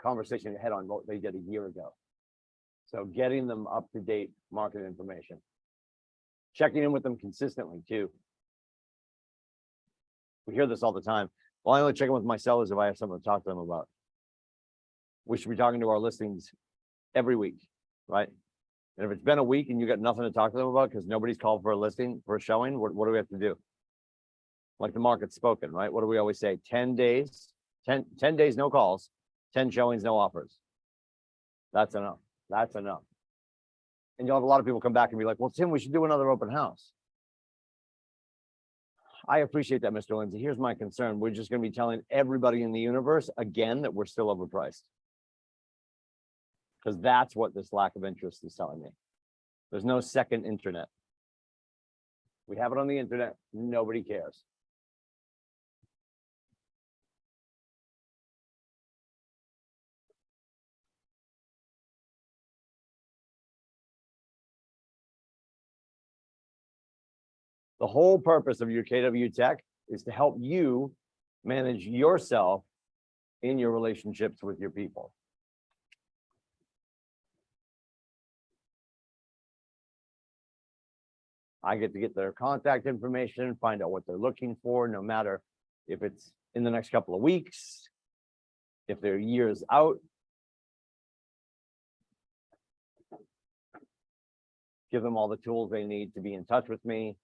conversation ahead on what they did a year ago. So getting them up to date market information. Checking in with them consistently too. We hear this all the time. Well, I only check in with my sellers if I have something to talk to them about. We should be talking to our listings every week, right? And if it's been a week and you got nothing to talk to them about because nobody's called for a listing, for a showing, what do we have to do? Like the market's spoken, right? What do we always say? 10 days, 10 days, no calls, 10 showings, no offers. That's enough. That's enough. And you'll have a lot of people come back and be like, well, Tim, we should do another open house. I appreciate that, Mr. Lindsay. Here's my concern. We're just going to be telling everybody in the universe again that we're still overpriced. Because that's what this lack of interest is telling me. There's no second internet. We have it on the internet. Nobody cares. The whole purpose of your KW Tech is to help you manage yourself in your relationships with your people. I get to get their contact information, find out what they're looking for, no matter if it's in the next couple of weeks, if they're years out. Give them all the tools they need to be in touch with me.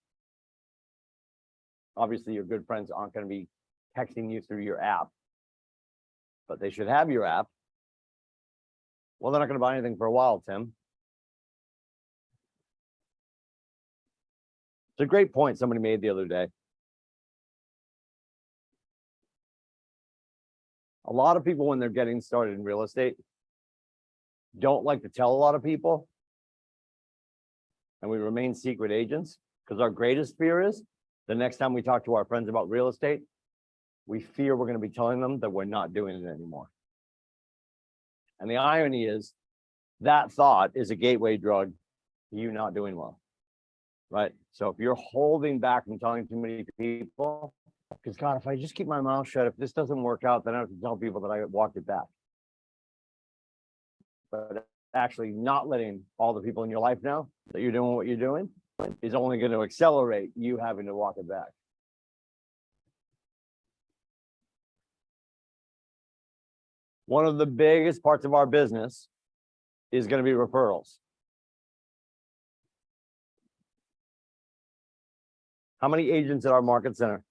Obviously, your good friends aren't going to be texting you through your app, but they should have your app. Well, they're not going to buy anything for a while, Tim. It's a great point somebody made the other day. A lot of people, when they're getting started in real estate, don't like to tell a lot of people, and we remain secret agents because our greatest fear is the next time we talk to our friends about real estate, we fear we're going to be telling them that we're not doing it anymore. And the irony is that thought is a gateway drug to you not doing well, right? So if you're holding back from telling too many people, because God, if I just keep my mouth shut, if this doesn't work out, then I have to tell people that I walked it back. But actually not letting all the people in your life know that you're doing what you're doing is only going to accelerate you having to walk it back. One of the biggest parts of our business is going to be referrals. How many agents at our market center?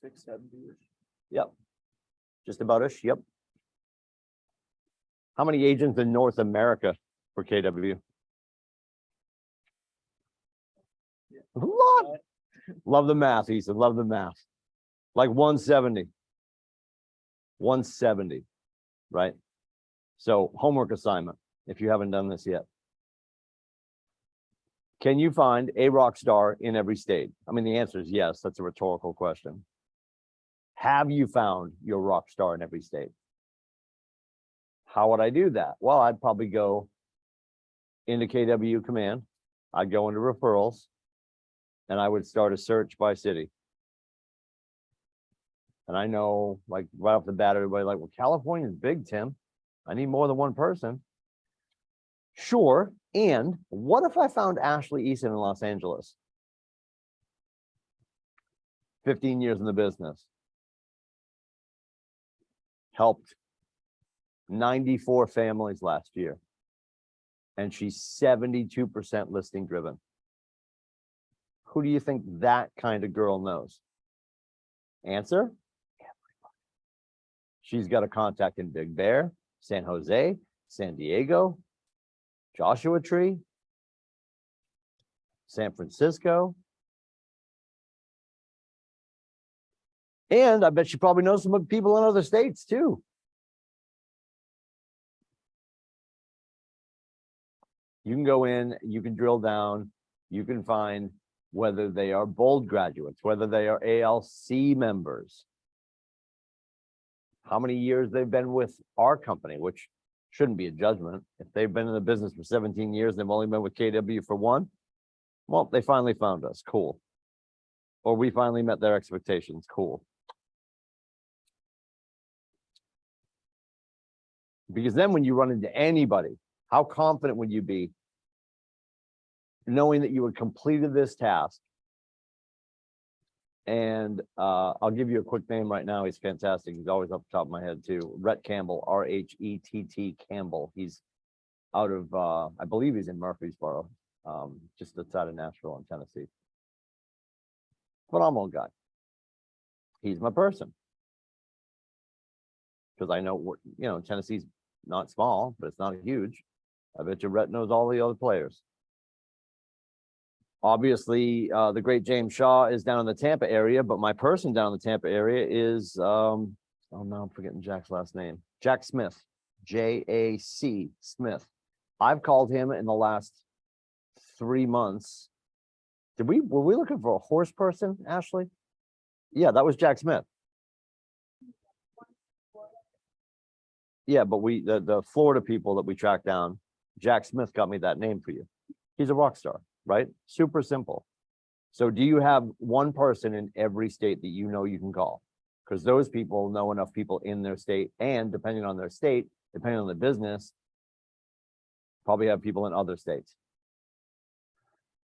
670-ish. Yep. Just about-ish, yep. How many agents in North America for KW? A lot. Love the math, Ethan. Love the math. Like 170. 170, right? So homework assignment, if you haven't done this yet. Can you find a rock star in every state? I mean, the answer is yes. That's a rhetorical question. Have you found your rock star in every state? How would I do that? Well, I'd probably go into KW Command. I'd go into referrals, and I would start a search by city. And I know, like, right off the bat, everybody like, well, California is big, Tim. I need more than one person. Sure. And what if I found Ashley Eason in Los Angeles? 15 years in the business. Helped 94 families last year. And she's 72% listing driven. Who do you think that kind of girl knows? Answer? Everybody. She's got a contact in Big Bear, San Jose, San Diego, Joshua Tree, San Francisco. And I bet she probably knows some people in other states too. You can go in, you can drill down, you can find whether they are Bold graduates, whether they are ALC members, how many years they've been with our company, which shouldn't be a judgment. If they've been in the business for 17 years, they've only been with KW for one, well, they finally found us, cool. Or we finally met their expectations, cool. Because then when you run into anybody, how confident would you be knowing that you had completed this task? And I'll give you a quick name right now. He's fantastic. He's always up the top of my head too. Rhett Campbell, R-H-E-T-T Campbell. He's out of, I believe he's in Murfreesboro, just outside of Nashville in Tennessee. Phenomenal guy. He's my person. Because I know, you know, Tennessee's not small, but it's not huge. I bet you Rhett knows all the other players. Obviously, the great James Shaw is down in the Tampa area, but my person down in the Tampa area is, oh no, I'm forgetting Jack's last name. Jack Smith, J-A-C Smith. I've called him in the last 3 months. Were we looking for a horse person, Ashley? Yeah, that was Jack Smith. Yeah, but the Florida people that we tracked down, Jack Smith got me that name for you. He's a rock star, right? Super simple. So do you have one person in every state that you know you can call? Because those people know enough people in their state, and depending on their state, depending on the business, probably have people in other states.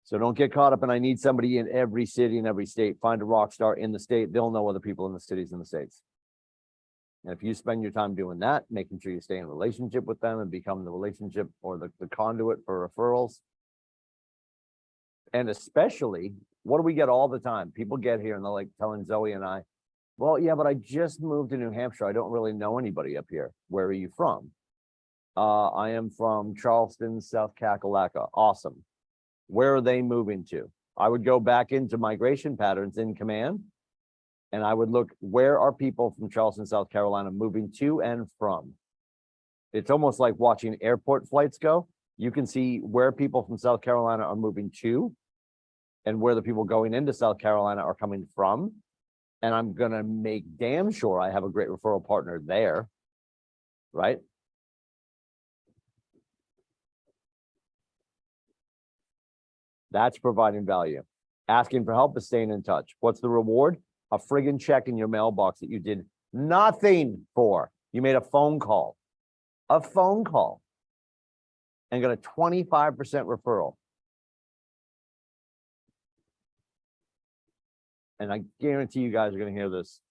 So don't get caught up in I need somebody in every city in every state. Find a rock star in the state. They'll know other people in the cities and the states. And if you spend your time doing that, making sure you stay in a relationship with them and become the relationship or the conduit for referrals. And especially, what do we get all the time? People get here and they're like telling Zoe and I, well, yeah, but I just moved to New Hampshire. I don't really know anybody up here. Where are you from? I am from Charleston, South Kakalaka. Awesome. Where are they moving to? I would go back into migration patterns in Command. And I would look, where are people from Charleston, South Carolina moving to and from? It's almost like watching airport flights go. You can see where people from South Carolina are moving to and where the people going into South Carolina are coming from. And I'm going to make damn sure I have a great referral partner there, right? That's providing value. Asking for help is staying in touch. What's the reward? A friggin' check in your mailbox that you did nothing for. You made a phone call, and got a 25% referral. And I guarantee you guys are going to hear this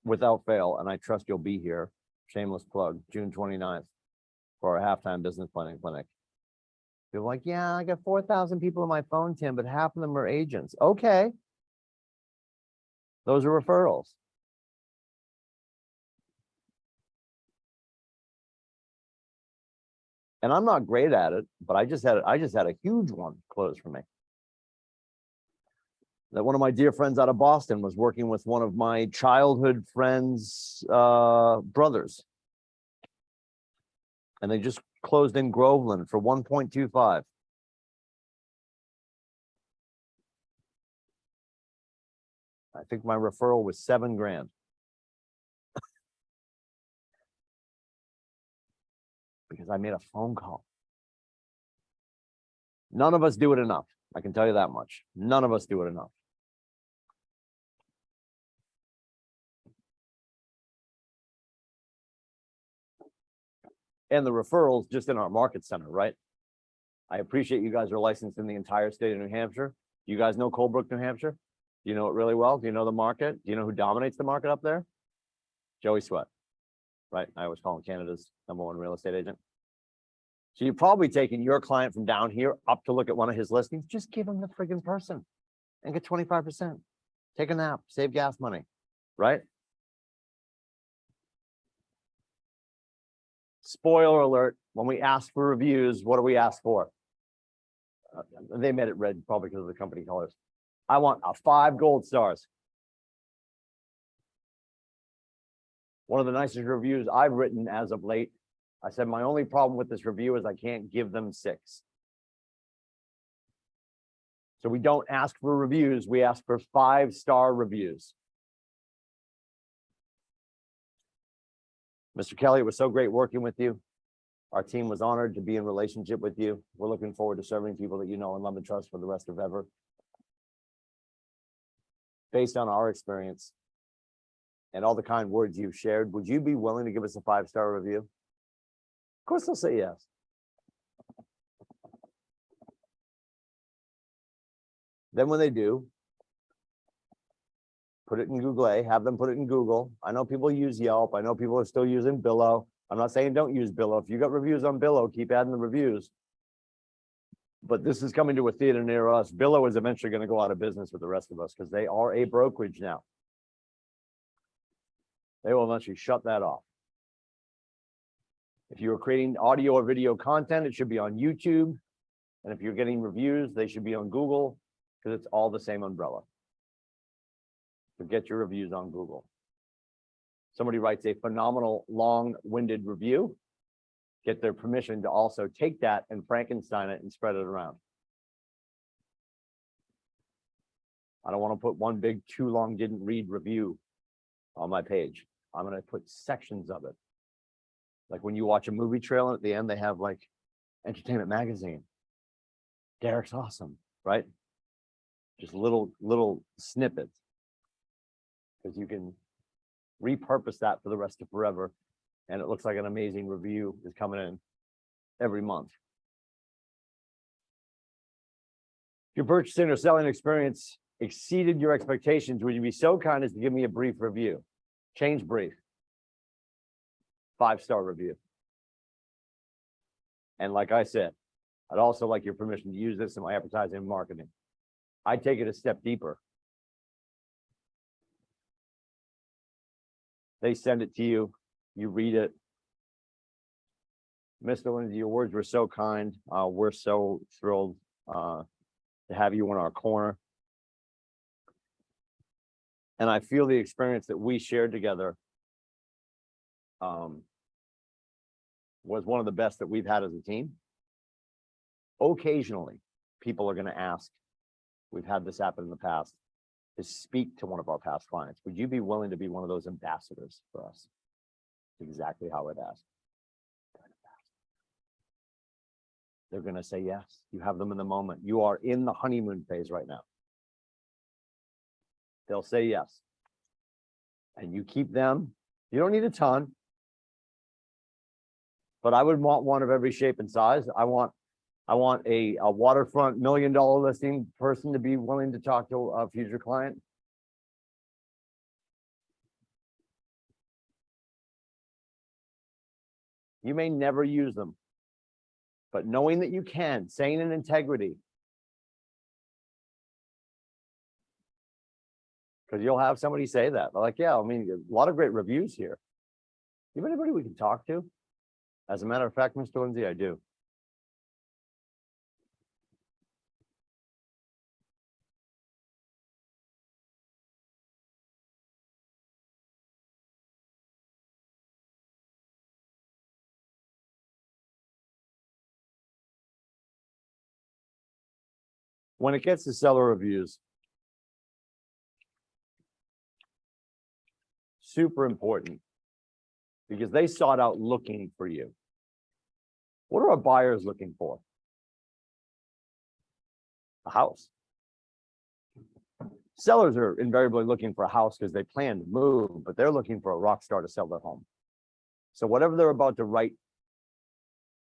without fail. And I trust you'll be here. Shameless plug, June 29th for our halftime business planning clinic. They're like, yeah, I got 4,000 people on my phone, Tim, but half of them are agents. Okay. Those are referrals. And I'm not great at it, but I just had a huge one close for me. That one of my dear friends out of Boston was working with one of my childhood friends' brothers. And they just closed in Groveland for 1.25. I think my referral was $7 grand. Because I made a phone call. None of us do it enough. I can tell you that much. None of us do it enough. And the referrals just in our market center, right? I appreciate you guys are licensed in the entire state of New Hampshire. You guys know Colebrook, New Hampshire? Do you know it really well? Do you know the market? Do you know who dominates the market up there? Joey Sweat, right? I always call him Canada's #1 real estate agent. So you're probably taking your client from down here up to look at one of his listings. Just give him the friggin' person and get 25%. Take a nap, save gas money, right? Spoiler alert, when we ask for reviews, what do we ask for? They made it red probably because of the company colors. I want 5 gold stars. One of the nicest reviews I've written as of late. I said, my only problem with this review is I can't give them 6. So we don't ask for reviews, we ask for 5-star reviews. Mr. Kelly, it was so great working with you. Our team was honored to be in relationship with you. We're looking forward to serving people that you know and love and trust for the rest of ever. Based on our experience and all the kind words you've shared, would you be willing to give us a 5-star review? Of course, they'll say yes. Then when they do, put it in Google, have them put it in Google. I know people use Yelp. I know people are still using Billo. I'm not saying don't use Billo. If you got reviews on Billo, keep adding the reviews. But this is coming to a theater near us. Billo is eventually going to go out of business with the rest of us because they are a brokerage now. They will eventually shut that off. If you are creating audio or video content, it should be on YouTube. And if you're getting reviews, they should be on Google because it's all the same umbrella. So get your reviews on Google. Somebody writes a phenomenal long-winded review, get their permission to also take that and Frankenstein it and spread it around. I don't want to put one big too long didn't read review on my page. I'm going to put sections of it. Like when you watch a movie trailer at the end, they have like Entertainment Magazine. Derek's awesome, right? Just little snippets. Because you can repurpose that for the rest of forever. And it looks like an amazing review is coming in every month. If your purchasing or selling experience exceeded your expectations, would you be so kind as to give me a brief review? Change brief. 5-star review. And like I said, I'd also like your permission to use this in my advertising and marketing. I'd take it a step deeper. They send it to you, you read it. Mr. Lindsay, your words were so kind. We're so thrilled to have you in our corner. And I feel the experience that we shared together was one of the best that we've had as a team. Occasionally, people are going to ask, we've had this happen in the past, to speak to one of our past clients. Would you be willing to be one of those ambassadors for us? Exactly how I'd ask. They're going to say yes. You have them in the moment. You are in the honeymoon phase right now. They'll say yes. And you keep them. You don't need a ton. But I would want one of every shape and size. I want a waterfront $1 million listing person to be willing to talk to a future client. You may never use them, but knowing that you can, saying in integrity, because you'll have somebody say that. They're like, yeah, I mean, a lot of great reviews here. You have anybody we can talk to? As a matter of fact, Mr. Lindsay, I do. When it gets to seller reviews, super important because they sought out looking for you. What are our buyers looking for? A house. Sellers are invariably looking for a house because they plan to move, but they're looking for a rock star to sell their home. So whatever they're about to write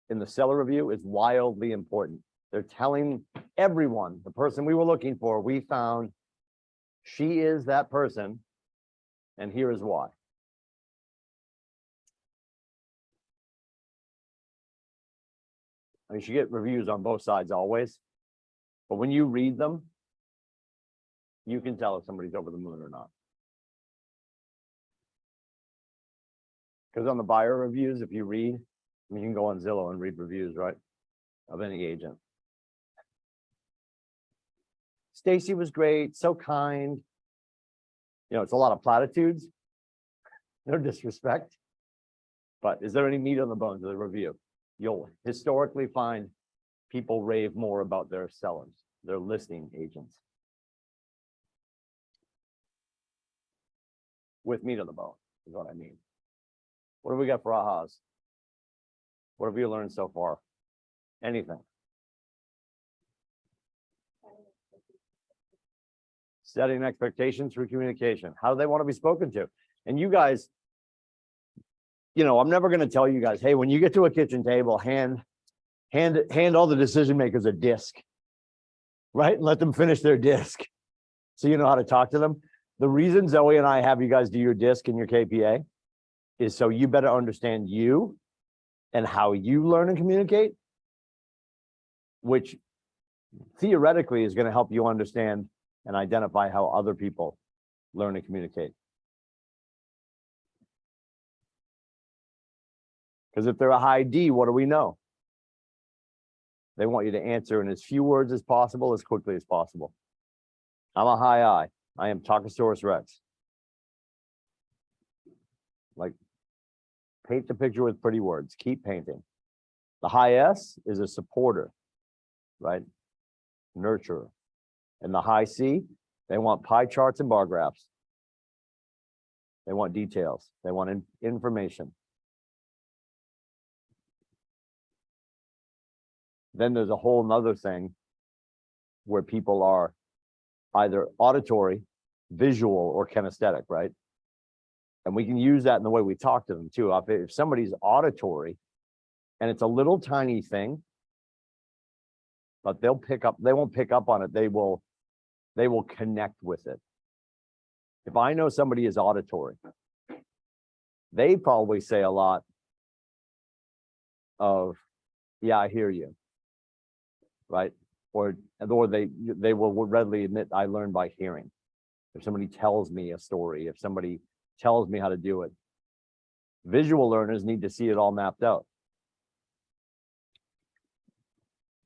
in the seller review is wildly important. They're telling everyone, the person we were looking for, we found she is that person, and here is why. I mean, you should get reviews on both sides always. But when you read them, you can tell if somebody's over the moon or not. Because on the buyer reviews, if you read, you can go on Zillow and read reviews, right? Of any agent. Stacy was great, so kind. You know, it's a lot of platitudes. No disrespect. But is there any meat on the bones of the review? You'll historically find people rave more about their sellers, their listing agents. With meat on the bone is what I mean. What have we got for ahas? What have you learned so far? Anything? Setting expectations through communication. How do they want to be spoken to? And you guys, you know, I'm never going to tell you guys, hey, when you get to a kitchen table, hand all the decision makers a disc, right? And let them finish their disc. So you know how to talk to them. The reason Zoe and I have you guys do your disc and your KPA is so you better understand you and how you learn and communicate, which theoretically is going to help you understand and identify how other people learn and communicate. Because if they're a high D, what do we know? They want you to answer in as few words as possible, as quickly as possible. I'm a high I. I am Tacosaurus Rex. Like, paint the picture with pretty words. Keep painting. The high S is a supporter, right? Nurturer. And the high C, they want pie charts and bar graphs. They want details. They want information. Then there's a whole nother thing where people are either auditory, visual, or kinesthetic, right? And we can use that in the way we talk to them too. If somebody's auditory and it's a little tiny thing, but they won't pick up on it. They will connect with it. If I know somebody is auditory, they probably say a lot of, yeah, I hear you. Right? Or they will readily admit, I learn by hearing. If somebody tells me a story, if somebody tells me how to do it. Visual learners need to see it all mapped out.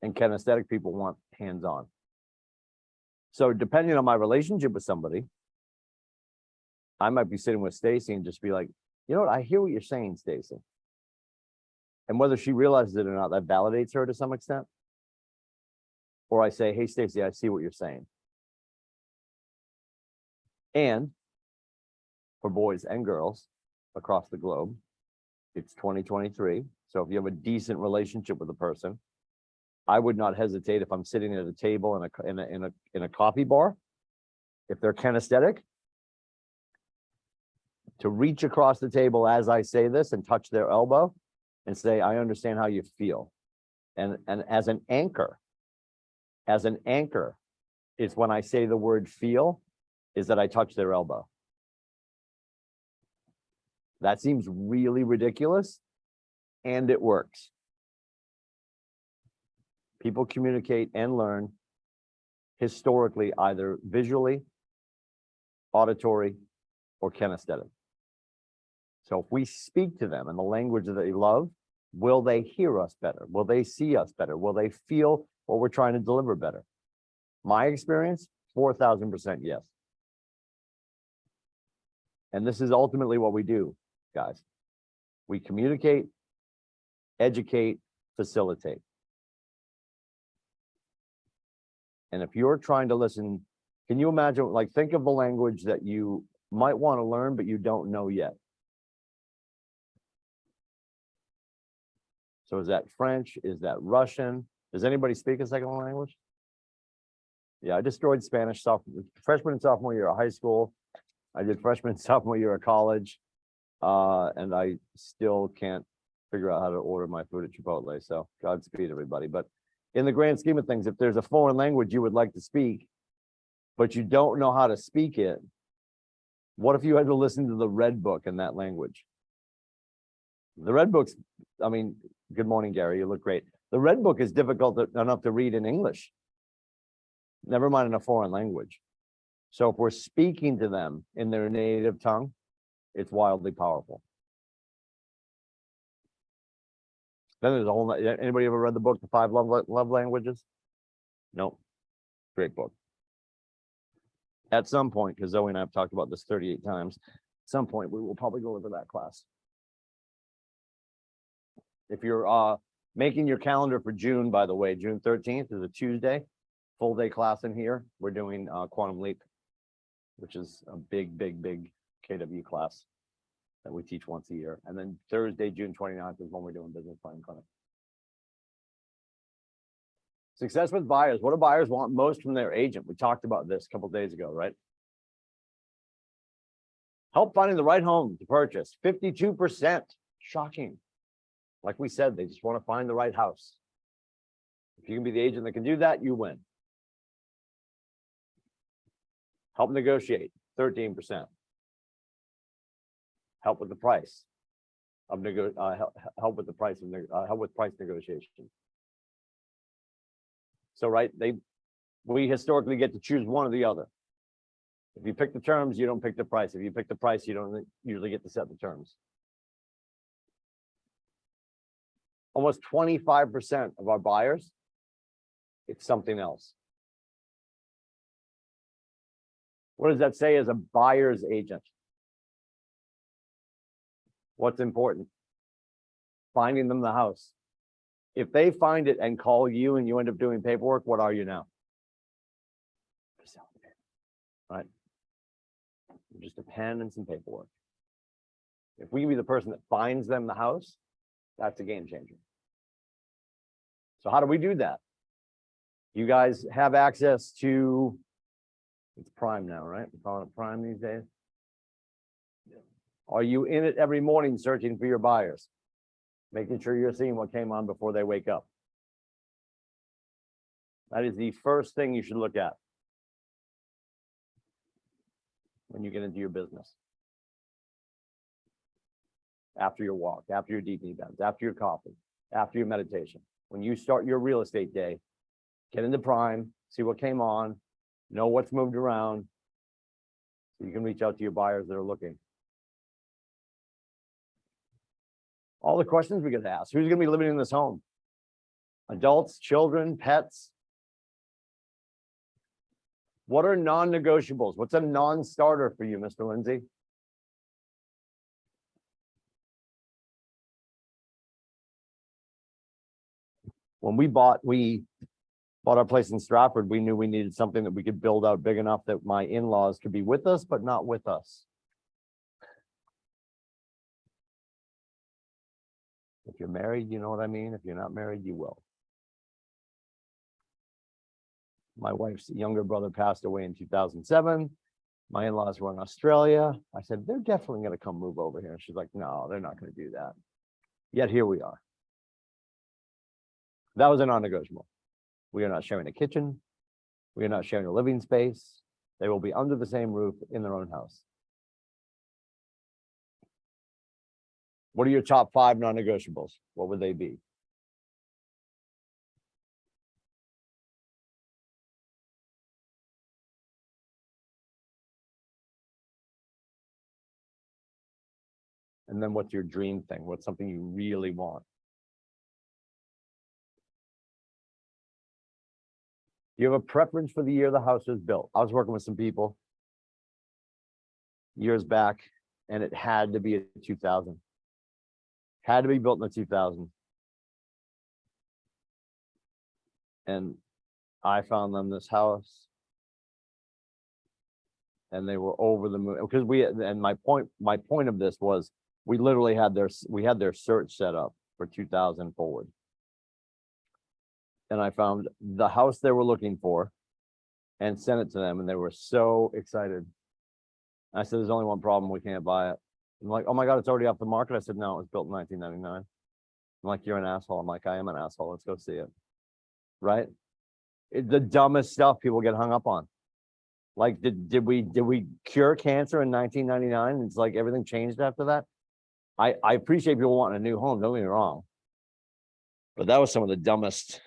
And kinesthetic people want hands-on. So depending on my relationship with somebody, I might be sitting with Stacy and just be like, you know what, I hear what you're saying, Stacy. And whether she realizes it or not, that validates her to some extent. Or I say, hey, Stacy, I see what you're saying. And for boys and girls across the globe, it's 2023. So if you have a decent relationship with a person, I would not hesitate if I'm sitting at a table in a coffee bar, if they're kinesthetic, to reach across the table as I say this and touch their elbow and say, I understand how you feel. And as an anchor, is when I say the word feel, is that I touch their elbow. That seems really ridiculous, and it works. People communicate and learn historically either visually, auditory, or kinesthetic. So if we speak to them in the language that they love, will they hear us better? Will they see us better? Will they feel what we're trying to deliver better? My experience, 4,000% yes. And this is ultimately what we do, guys. We communicate, educate, facilitate. And if you're trying to listen, can you imagine, like, think of the language that you might want to learn, but you don't know yet. So is that French? Is that Russian? Does anybody speak a second language? Yeah, I destroyed Spanish freshman and sophomore year of high school. I did freshman and sophomore year of college. And I still can't figure out how to order my food at Chipotle. So Godspeed, everybody. But in the grand scheme of things, if there's a foreign language you would like to speak, but you don't know how to speak it, what if you had to listen to the Red Book in that language? The Red Book's, I mean, good morning, Gary, you look great. The Red Book is difficult enough to read in English. Never mind in a foreign language. So if we're speaking to them in their native tongue, it's wildly powerful. Then there's a whole, anybody ever read the book, The Five Love Languages? Nope. Great book. At some point, because Zoe and I have talked about this 38 times, at some point we will probably go over that class. If you're making your calendar for June, by the way, June 13th is a Tuesday, full day class in here. We're doing Quantum Leap, which is a big KW class that we teach once a year. And then Thursday, June 29th is when we're doing Business Planning Clinic. Success with buyers. What do buyers want most from their agent? We talked about this a couple days ago, right? Help finding the right home to purchase. 52%. Shocking. Like we said, they just want to find the right house. If you can be the agent that can do that, you win. Help negotiate. 13%. Help with the price of help with the price of help with price negotiation. So right, we historically get to choose one or the other. If you pick the terms, you don't pick the price. If you pick the price, you don't usually get to set the terms. Almost 25% of our buyers, it's something else. What does that say as a buyer's agent? What's important? Finding them the house. If they find it and call you and you end up doing paperwork, what are you now? Right? Just a pen and some paperwork. If we can be the person that finds them the house, that's a game changer. So how do we do that? You guys have access to, it's Prime now, right? We call it Prime these days. Are you in it every morning searching for your buyers? Making sure you're seeing what came on before they wake up. That is the first thing you should look at when you get into your business. After your walk, after your deep knee bends, after your coffee, after your meditation. When you start your real estate day, get into Prime, see what came on, know what's moved around, so you can reach out to your buyers that are looking. All the questions we get asked. Who's going to be living in this home? Adults, children, pets. What are non-negotiables? What's a non-starter for you, Mr. Lindsay? When we bought our place in Stratford, we knew we needed something that we could build out big enough that my in-laws could be with us, but not with us. If you're married, you know what I mean. If you're not married, you will. My wife's younger brother passed away in 2007. My in-laws were in Australia. I said, they're definitely going to come move over here. And she's like, no, they're not going to do that. Yet here we are. That was a non-negotiable. We are not sharing a kitchen. We are not sharing a living space. They will be under the same roof in their own house. What are your top 5 non-negotiables? What would they be? And then what's your dream thing? What's something you really want? Do you have a preference for the year the house was built? I was working with some people years back, and it had to be a 2000. Had to be built in the 2000. And I found them this house, and they were over the moon because my point of this was we literally had their search set up for 2000 forward. And I found the house they were looking for and sent it to them, and they were so excited. I said, there's only one problem, we can't buy it. I'm like, oh my God, it's already off the market. I said, no, it was built in 1999. I'm like, you're an asshole. I'm like, I am an asshole. Let's go see it. Right? The dumbest stuff people get hung up on. Like, did we cure cancer in 1999? It's like everything changed after that. I appreciate people wanting a new home, don't get me wrong. But that was some of the dumbest,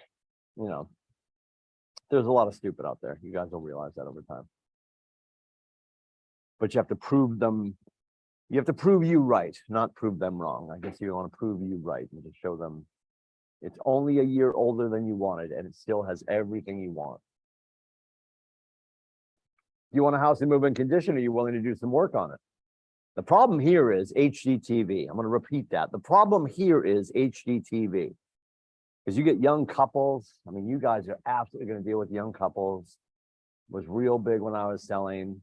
there's a lot of stupid out there. You guys will realize that over time. But you have to prove them. You have to prove you right, not prove them wrong. I guess you want to prove you right and to show them it's only a year older than you wanted and it still has everything you want. You want a house in move-in condition, or are you willing to do some work on it? The problem here is HGTV. I'm going to repeat that. The problem here is HGTV. Because you get young couples. I mean, you guys are absolutely going to deal with young couples. It was real big when I was selling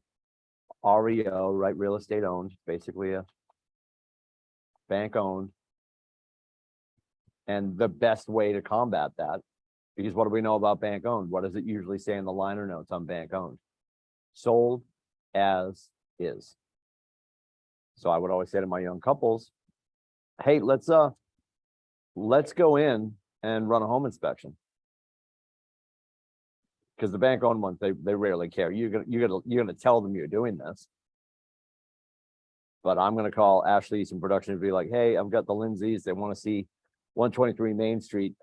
REO, right? Real estate owned, basically a bank owned. And the best way to combat that, because what do we know about bank owned? What does it usually say in the liner notes on bank owned? Sold as is. So I would always say to my young couples, hey, let's go in and run a home inspection. Because the bank owned ones, they rarely care. You're gonna tell them you're doing this. But I'm gonna call Ashley some production and be like, hey, I've got the Lindsays. They want to see 123 Main Street.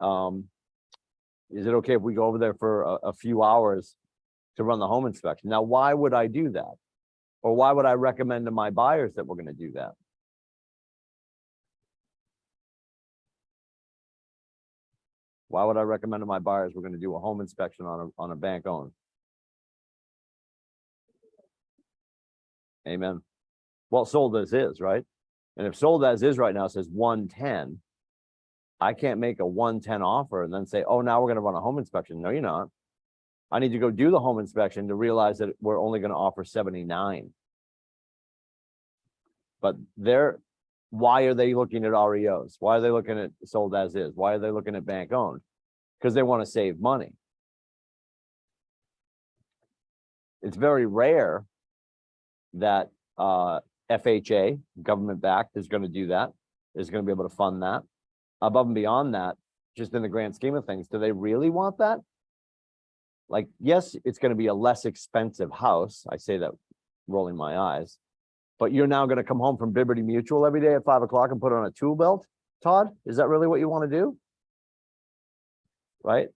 Is it okay if we go over there for a few hours to run the home inspection? Now, why would I do that? Or why would I recommend to my buyers that we're going to do that? Why would I recommend to my buyers we're going to do a home inspection on a bank owned? Amen. Well, sold as is, right? And if sold as is right now says 110, I can't make a 110 offer and then say, oh, now we're going to run a home inspection. No, you're not. I need to go do the home inspection to realize that we're only going to offer 79. But why are they looking at REOs? Why are they looking at sold as is? Why are they looking at bank owned? Because they want to save money. It's very rare that FHA, government backed, is going to do that, is going to be able to fund that. Above and beyond that, just in the grand scheme of things, do they really want that? Like, yes, it's going to be a less expensive house. I say that rolling my eyes, but you're now going to come home from Liberty Mutual every day at 5 o'clock and put on a tool belt. Todd, is that really what you want to do? Right?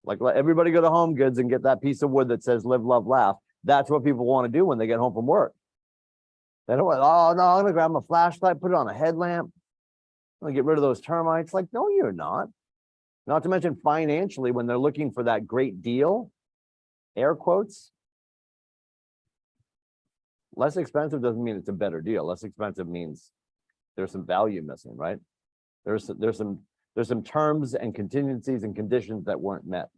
Like, let everybody go to Home Goods and get that piece of wood that says live, love, laugh. That's what people want to do when they get home from work. They don't want, oh no, I'm going to grab my flashlight, put it on a headlamp. I'm going to get rid of those termites. Like, no, you're not. Not to mention financially, when they're looking for that great deal, air quotes, less expensive doesn't mean it's a better deal. Less expensive means there's some value missing, right? There's some terms and contingencies and conditions that weren't met.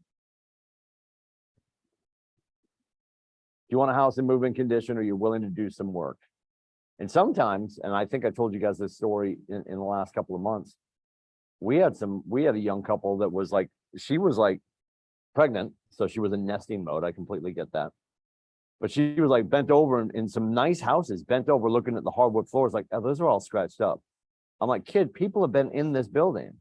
You want a house in move-in condition, or you're willing to do some work. And sometimes, and I think I told you guys this story in the last couple of months, we had a young couple that was like, she was like pregnant, so she was in nesting mode. I completely get that. But she was like bent over in some nice houses, bent over looking at the hardwood floors, like, oh, those are all scratched up. I'm like, kid, people have been in this building.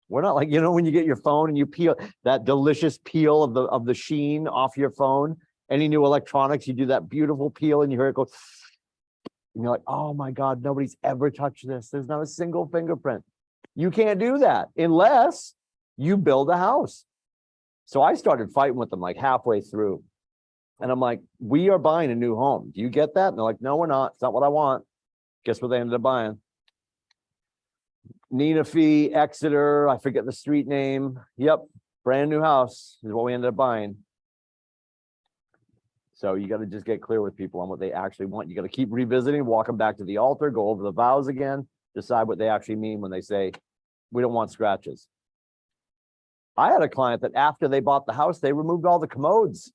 We're not like, when you get your phone and you peel that delicious peel of the sheen off your phone, any new electronics, you do that beautiful peel and you hear it go, and you're like, oh my God, nobody's ever touched this. There's not a single fingerprint. You can't do that unless you build a house. So I started fighting with them like halfway through. And I'm like, we are buying a new home. Do you get that? And they're like, no, we're not. It's not what I want. Guess what they ended up buying? Nina Fee, Exeter. I forget the street name. Yep. Brand new house is what we ended up buying. So you got to just get clear with people on what they actually want. You got to keep revisiting, walk them back to the altar, go over the vows again, decide what they actually mean when they say, we don't want scratches. I had a client that after they bought the house, they removed all the commodes.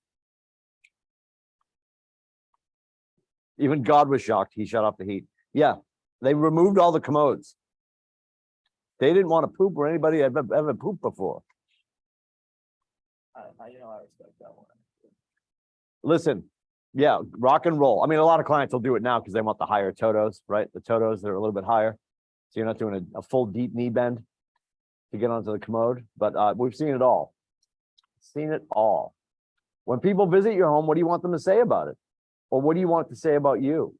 Even God was shocked. He shut off the heat. Yeah, they removed all the commodes. They didn't want to poop where anybody had ever pooped before. I respect that one. Listen, yeah, rock and roll. I mean, a lot of clients will do it now because they want the higher totos, right? The totos, they're a little bit higher. So you're not doing a full deep knee bend to get onto the commode, but we've seen it all. Seen it all. When people visit your home, what do you want them to say about it? Or what do you want to say about you?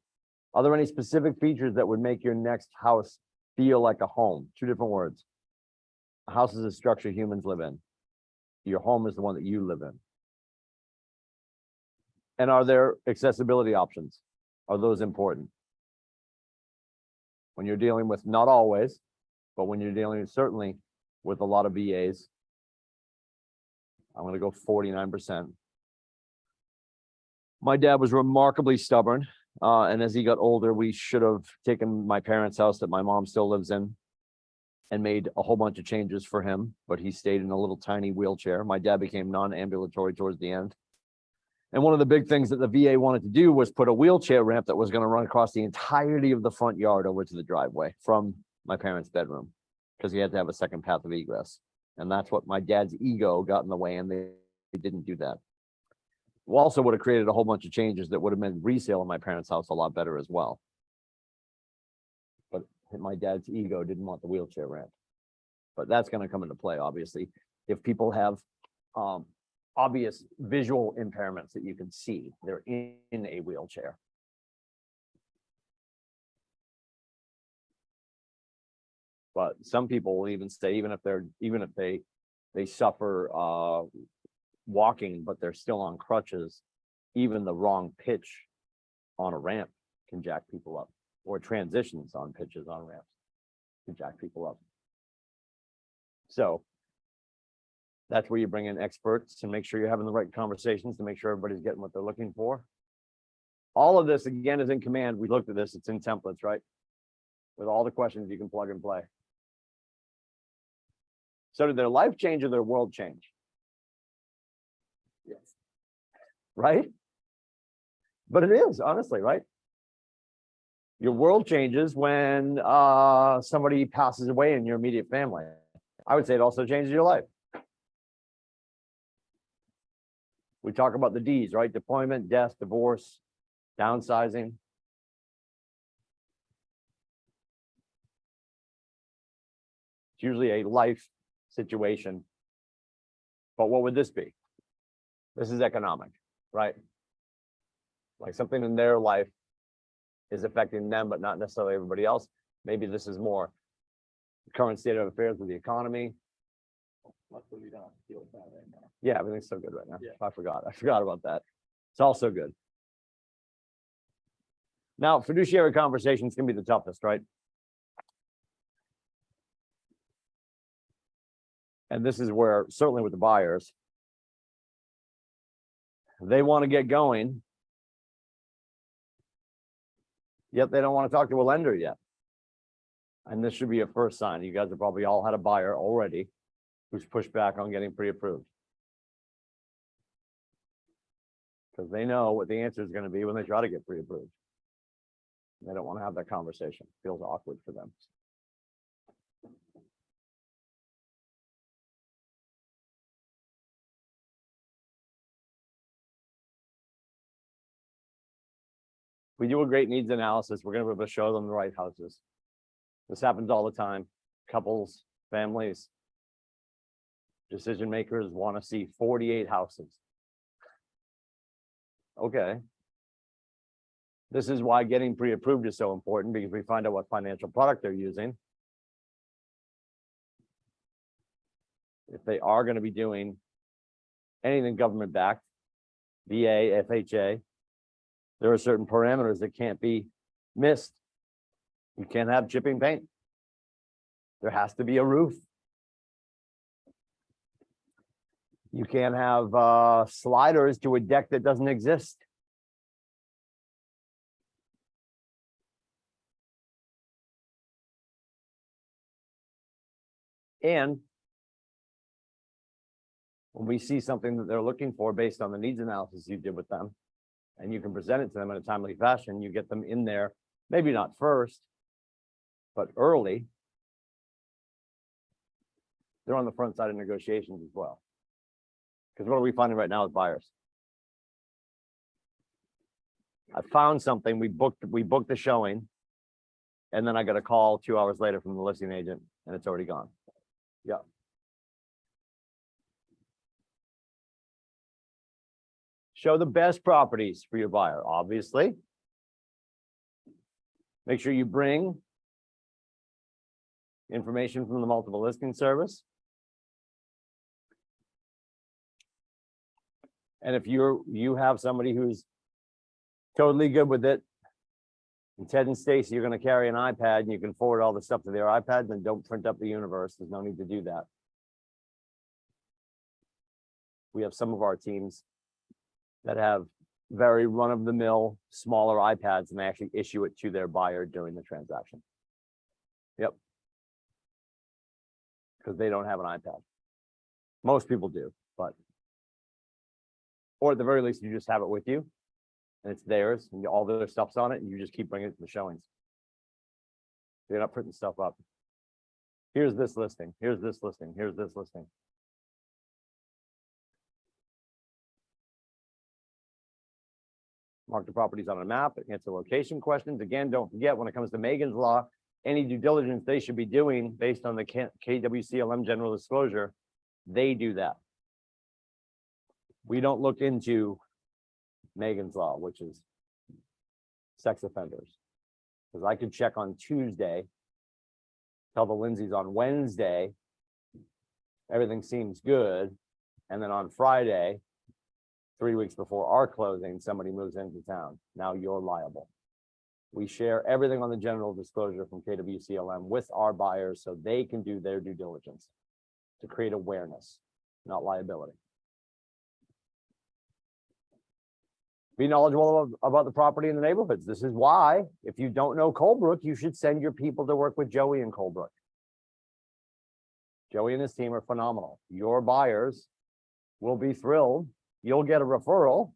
Are there any specific features that would make your next house feel like a home? Two different words. A house is a structure humans live in. Your home is the one that you live in. And are there accessibility options? Are those important? When you're dealing with, not always, but when you're dealing certainly with a lot of VAs, I'm going to go 49%. My dad was remarkably stubborn. And as he got older, we should have taken my parents' house that my mom still lives in and made a whole bunch of changes for him, but he stayed in a little tiny wheelchair. My dad became non-ambulatory towards the end. And one of the big things that the VA wanted to do was put a wheelchair ramp that was going to run across the entirety of the front yard over to the driveway from my parents' bedroom, because he had to have a second path of egress. And that's what my dad's ego got in the way, and they didn't do that. We also would have created a whole bunch of changes that would have made resale in my parents' house a lot better as well. But my dad's ego didn't want the wheelchair ramp. But that's going to come into play, obviously, if people have obvious visual impairments that you can see, they're in a wheelchair. But some people will even say, even if they suffer walking, but they're still on crutches, even the wrong pitch on a ramp can jack people up, or transitions on pitches on ramps can jack people up. So that's where you bring in experts to make sure you're having the right conversations, to make sure everybody's getting what they're looking for. All of this, again, is in command. We looked at this, it's in templates, right? With all the questions you can plug and play. So did their life change or their world change? Yes. Right? But it is, honestly, right? Your world changes when somebody passes away in your immediate family. I would say it also changes your life. We talk about the D's, right? Deployment, death, divorce, downsizing. It's usually a life situation. But what would this be? This is economic, right? Like something in their life is affecting them, but not necessarily everybody else. Maybe this is more the current state of affairs with the economy. Luckily, we don't have to deal with that right now. Yeah, everything's so good right now. Yeah. I forgot about that. It's all so good. Now, fiduciary conversations can be the toughest, right? And this is where, certainly with the buyers, they want to get going, yet they don't want to talk to a lender yet. And this should be a first sign. You guys have probably all had a buyer already who's pushed back on getting pre-approved. Because they know what the answer is going to be when they try to get pre-approved. They don't want to have that conversation. It feels awkward for them. We do a great needs analysis. We're going to be able to show them the right houses. This happens all the time. Couples, families, decision makers want to see 48 houses. Okay. This is why getting pre-approved is so important, because we find out what financial product they're using. If they are going to be doing anything government backed, VA, FHA, there are certain parameters that can't be missed. You can't have chipping paint. There has to be a roof. You can't have sliders to a deck that doesn't exist. And when we see something that they're looking for based on the needs analysis you did with them, and you can present it to them in a timely fashion, you get them in there, maybe not first, but early. They're on the front side of negotiations as well. Because what are we finding right now as buyers? I found something, we booked the showing, and then I got a call 2 hours later from the listing agent, and it's already gone. Yeah. Show the best properties for your buyer, obviously. Make sure you bring information from the multiple listing service. And if you have somebody who's totally good with it, and Ted and Stacy, you're gonna carry an iPad and you can forward all the stuff to their iPad, then don't print up the universe. There's no need to do that. We have some of our teams that have very run-of-the-mill, smaller iPads, and they actually issue it to their buyer during the transaction. Yep. Because they don't have an iPad. Most people do, but. Or at the very least, you just have it with you. And it's theirs, and all their stuff's on it, and you just keep bringing it to the showings. You're not printing stuff up. Here's this listing, here's this listing, here's this listing. Mark the properties on a map, answer location questions. Again, don't forget, when it comes to Megan's Law, any due diligence they should be doing based on the KWCLM general disclosure, they do that. We don't look into Megan's Law, which is sex offenders. Because I could check on Tuesday, tell the Lindsays on Wednesday, everything seems good. And then on Friday, 3 weeks before our closing, somebody moves into town. Now you're liable. We share everything on the general disclosure from KWCLM with our buyers so they can do their due diligence to create awareness, not liability. Be knowledgeable about the property in the neighborhoods. This is why, if you don't know Colebrook, you should send your people to work with Joey in Colebrook. Joey and his team are phenomenal. Your buyers will be thrilled. You'll get a referral.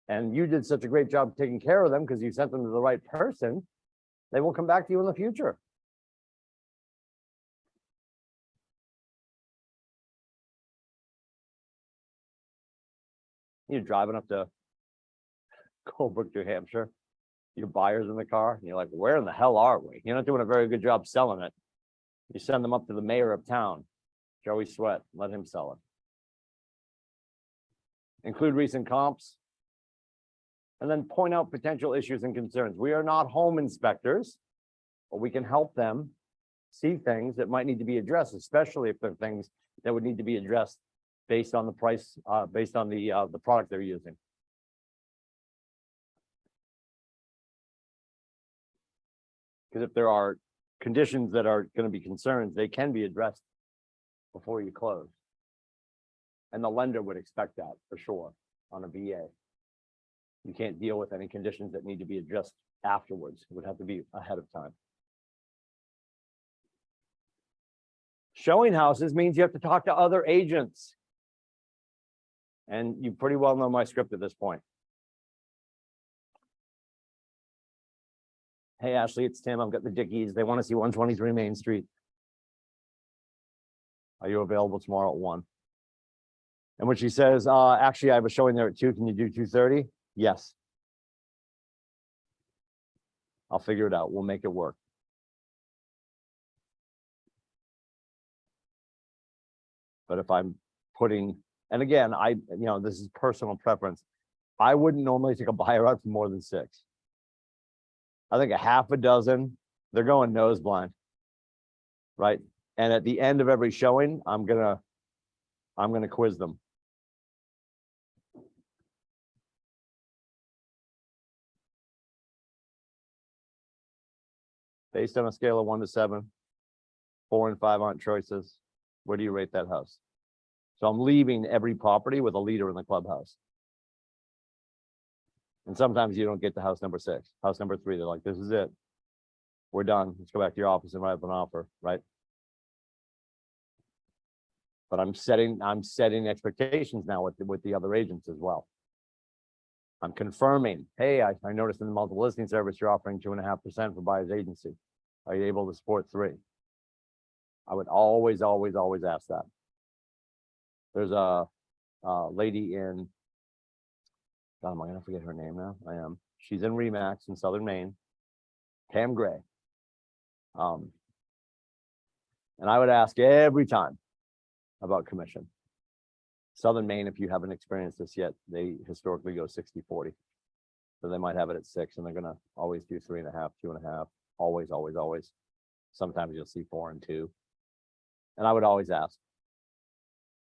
And you did such a great job taking care of them because you sent them to the right person. They will come back to you in the future. You're driving up to Colebrook, New Hampshire. Your buyer's in the car, and you're like, where in the hell are we? You're not doing a very good job selling it. You send them up to the mayor of town, Joey Sweat, let him sell it. Include recent comps. And then point out potential issues and concerns. We are not home inspectors, but we can help them see things that might need to be addressed, especially if they're things that would need to be addressed based on the price, based on the product they're using. Because if there are conditions that are going to be concerns, they can be addressed before you close. And the lender would expect that for sure on a VA. You can't deal with any conditions that need to be addressed afterwards. It would have to be ahead of time. Showing houses means you have to talk to other agents. And you pretty well know my script at this point. Hey, Ashley, it's Tim. I've got the Dickies. They want to see 123 Main Street. Are you available tomorrow at 1? And when she says, actually, I have a showing there at 2, can you do 2:30? Yes. I'll figure it out. We'll make it work. But if I'm putting, and again, this is personal preference. I wouldn't normally take a buyer out for more than 6. I think a half a dozen, they're going nose blind. Right? And at the end of every showing, I'm gonna quiz them. Based on a scale of 1 to 7, 4 and 5 aren't choices. Where do you rate that house? So I'm leaving every property with a leader in the clubhouse. And sometimes you don't get to house number 6, house number 3. They're like, this is it. We're done. Let's go back to your office and write up an offer, right? But I'm setting expectations now with the other agents as well. I'm confirming, hey, I noticed in the multiple listing service, you're offering 2.5% for buyer's agency. Are you able to support 3? I would always ask that. There's a lady in, God, am I gonna forget her name now? I am. She's in Remax in Southern Maine, Pam Gray. And I would ask every time about commission. Southern Maine, if you haven't experienced this yet, they historically go 60-40. So they might have it at 6 and they're gonna always do 3.5, 2.5, always. Sometimes you'll see 4 and 2. And I would always ask.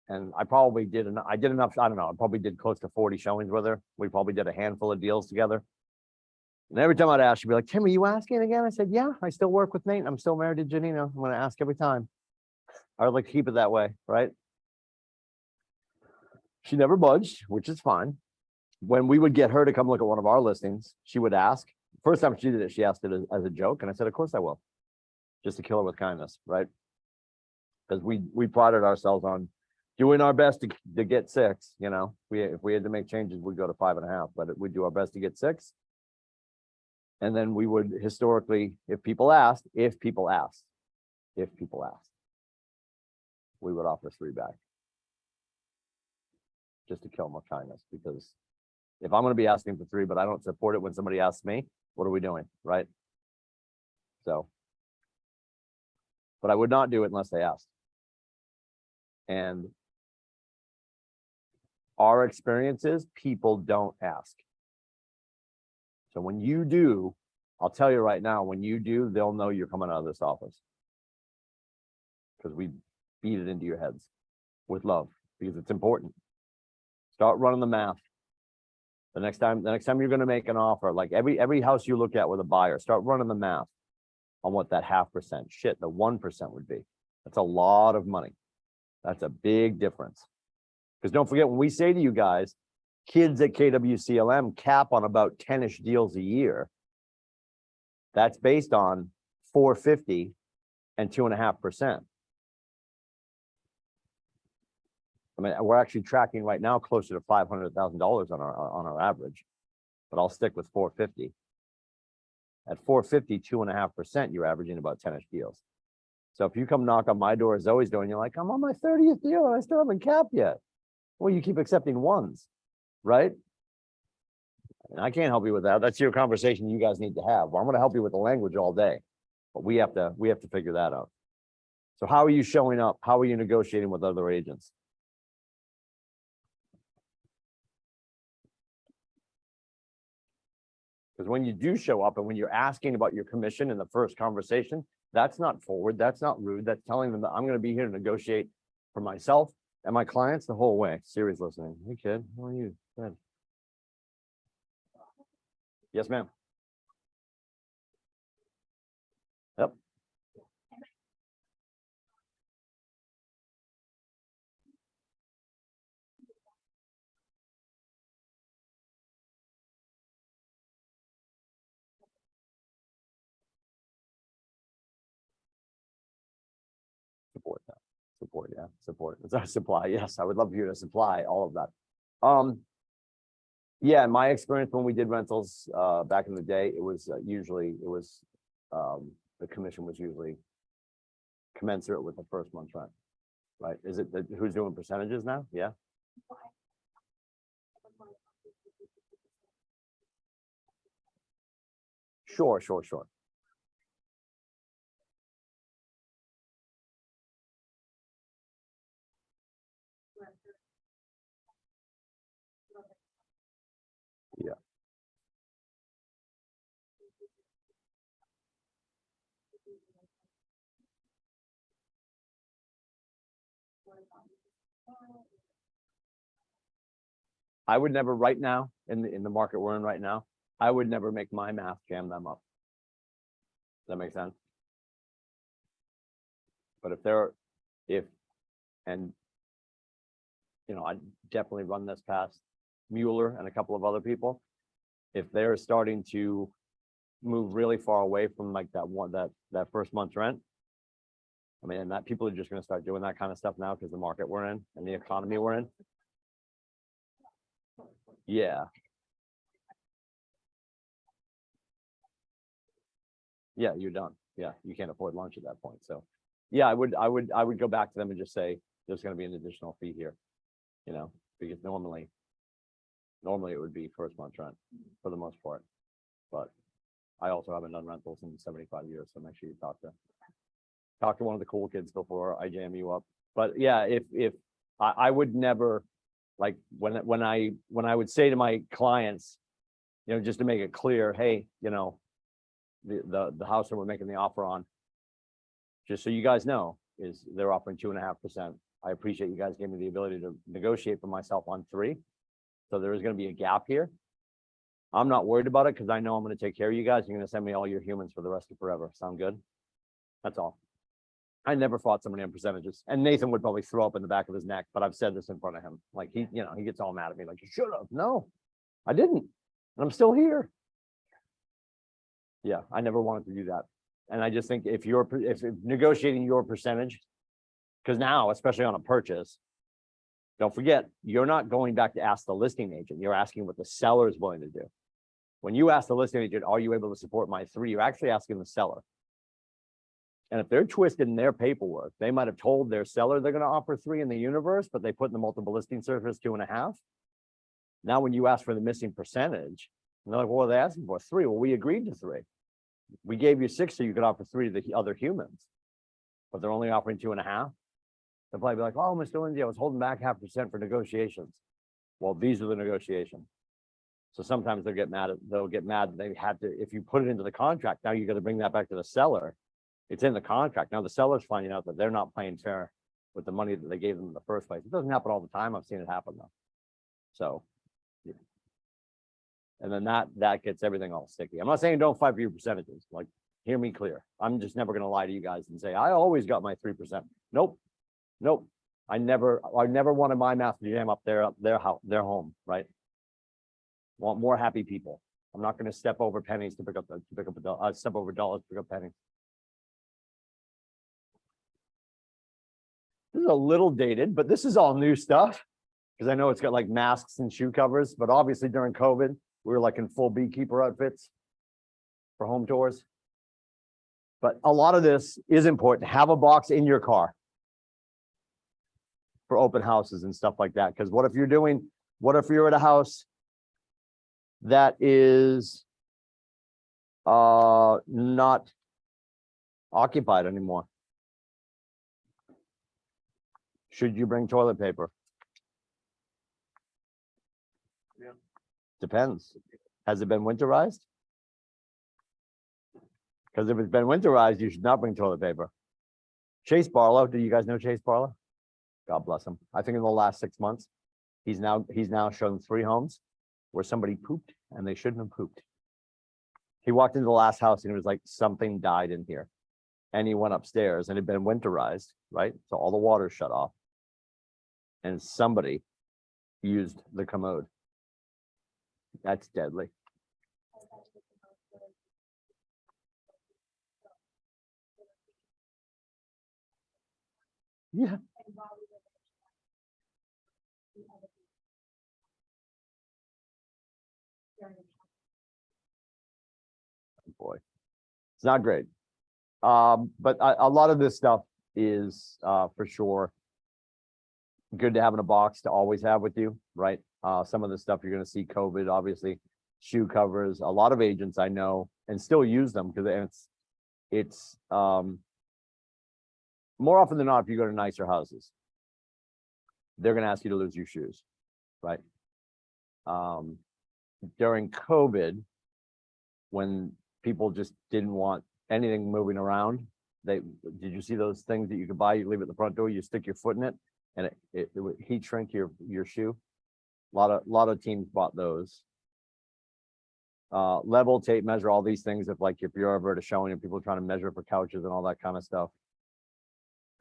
And I probably did, I did enough, I don't know, I probably did close to 40 showings with her. We probably did a handful of deals together. And every time I'd ask, she'd be like, Tim, are you asking again? I said, yeah, I still work with Nate. I'm still married to Janina. I'm going to ask every time. I would like to keep it that way, right? She never budged, which is fine. When we would get her to come look at one of our listings, she would ask. First time she did it, she asked it as a joke. And I said, of course I will. Just to kill her with kindness, right? Because we prided ourselves on doing our best to get 6, you know. If we had to make changes, we'd go to 5.5, but we'd do our best to get 6. And then we would historically, if people asked, we would offer 3 back. Just to kill them with kindness, because if I'm going to be asking for 3, but I don't support it when somebody asks me, what are we doing, right? So, but I would not do it unless they asked. And our experience is people don't ask. So when you do, I'll tell you right now, when you do, they'll know you're coming out of this office. Because we beat it into your heads with love, because it's important. Start running the math. The next time you're going to make an offer, like every house you look at with a buyer, start running the math on what that 0.5%, the 1% would be. That's a lot of money. That's a big difference. Because don't forget, when we say to you guys, kids at KWCLM cap on about 10-ish deals a year. That's based on 450 and 2.5%. I mean, we're actually tracking right now closer to $500,000 on our average, but I'll stick with 450. At 450, 2.5%, you're averaging about 10-ish deals. So if you come knock on my door as Zoe's doing, you're like, I'm on my 30th deal and I still haven't capped yet. Well, you keep accepting ones, right? And I can't help you with that. That's your conversation you guys need to have. Well, I'm going to help you with the language all day, but we have to figure that out. So how are you showing up? How are you negotiating with other agents? Because when you do show up and when you're asking about your commission in the first conversation, that's not forward, that's not rude, that's telling them that I'm going to be here to negotiate for myself and my clients the whole way. Siri's listening. Hey kid, how are you? Good. Yes, ma'am. Yep. Support that. Support, yeah, support. It's our supply. Yes, I would love for you to supply all of that. Yeah, in my experience when we did rentals back in the day, it was the commission was usually commensurate with the first month's rent, right? Is it who's doing percentages now? Yeah. Sure. Yeah. I would never right now in the market we're in right now, I would never make my math jam them up. Does that make sense? But and you know, I definitely run this past Mueller and a couple of other people. If they're starting to move really far away from like that first month's rent, I mean, and that people are just going to start doing that kind of stuff now because the market we're in and the economy we're in. Yeah. Yeah, you're done. Yeah, you can't afford lunch at that point. So yeah, I would go back to them and just say there's going to be an additional fee here, you know, because normally it would be first month rent for the most part. But I also haven't done rentals in 75 years, so make sure you talk to one of the cool kids before I jam you up. But yeah, if I would never, like when I would say to my clients, you know, just to make it clear, hey, you know, the house that we're making the offer on, just so you guys know, is they're offering 2.5%. I appreciate you guys giving me the ability to negotiate for myself on 3. So there is gonna be a gap here. I'm not worried about it because I know I'm gonna take care of you guys. You're gonna send me all your humans for the rest of forever. Sound good? That's all. I never fought somebody on percentages, and Nathan would probably throw up in the back of his neck, but I've said this in front of him. Like he gets all mad at me, like, you should have. No, I didn't. And I'm still here. Yeah, I never wanted to do that. And I just think if negotiating your percentage, because now, especially on a purchase, don't forget, you're not going back to ask the listing agent. You're asking what the seller is willing to do. When you ask the listing agent, are you able to support my 3? You're actually asking the seller. And if they're twisted in their paperwork, they might have told their seller they're going to offer 3 in the universe, but they put in the multiple listing service 2.5. Now, when you ask for the missing percentage, and they're like, well, what are they asking for? 3. Well, we agreed to 3. We gave you 6 so you could offer 3 to the other humans, but they're only offering 2.5. They'll probably be like, oh, Mr. Lindsay, I was holding back 0.5% for negotiations. Well, these are the negotiations. So sometimes they'll get mad that they had to, if you put it into the contract, now you got to bring that back to the seller. It's in the contract. Now the seller's finding out that they're not playing fair with the money that they gave them in the first place. It doesn't happen all the time. I've seen it happen though. So, yeah. And then that gets everything all sticky. I'm not saying don't fight for your percentages. Like, hear me clear. I'm just never going to lie to you guys and say, I always got my 3%. Nope. Nope. I never wanted my master jam up their home, right? Want more happy people. I'm not going to step over pennies to pick up step over dollars to pick up pennies. This is a little dated, but this is all new stuff because I know it's got like masks and shoe covers, but obviously during COVID, we were like in full beekeeper outfits for home tours. But a lot of this is important. Have a box in your car for open houses and stuff like that. Because what if you're at a house that is not occupied anymore? Should you bring toilet paper? Yeah. Depends. Has it been winterized? Because if it's been winterized, you should not bring toilet paper. Chase Barlow, do you guys know Chase Barlow? God bless him. I think in the last 6 months, he's now shown 3 homes where somebody pooped and they shouldn't have pooped. He walked into the last house and he was like, something died in here. And he went upstairs and it had been winterized, right? So all the water shut off. And somebody used the commode. That's deadly. Yeah. Boy, it's not great. But a lot of this stuff is for sure good to have in a box to always have with you, right? Some of the stuff you're going to see COVID, obviously, shoe covers. A lot of agents I know and still use them because it's more often than not, if you go to nicer houses, they're going to ask you to lose your shoes, right? During COVID, when people just didn't want anything moving around, did you see those things that you could buy? You leave at the front door, you stick your foot in it, and it would heat shrink your shoe. A lot of teams bought those. Level, tape measure, all these things. If you're ever at a showing and people are trying to measure for couches and all that kind of stuff,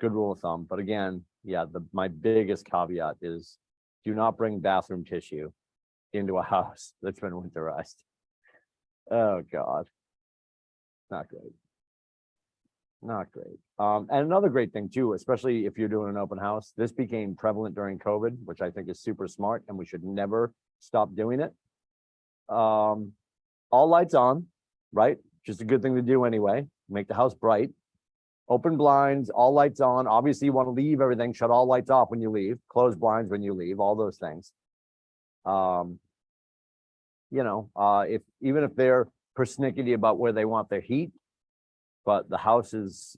good rule of thumb. But again, yeah, my biggest caveat is do not bring bathroom tissue into a house that's been winterized. Oh God, not great. Not great. And another great thing too, especially if you're doing an open house, this became prevalent during COVID, which I think is super smart and we should never stop doing it. All lights on, right? Just a good thing to do anyway. Make the house bright. Open blinds, all lights on. Obviously you want to leave everything, shut all lights off when you leave, close blinds when you leave, all those things. Even if they're persnickety about where they want their heat, but the house is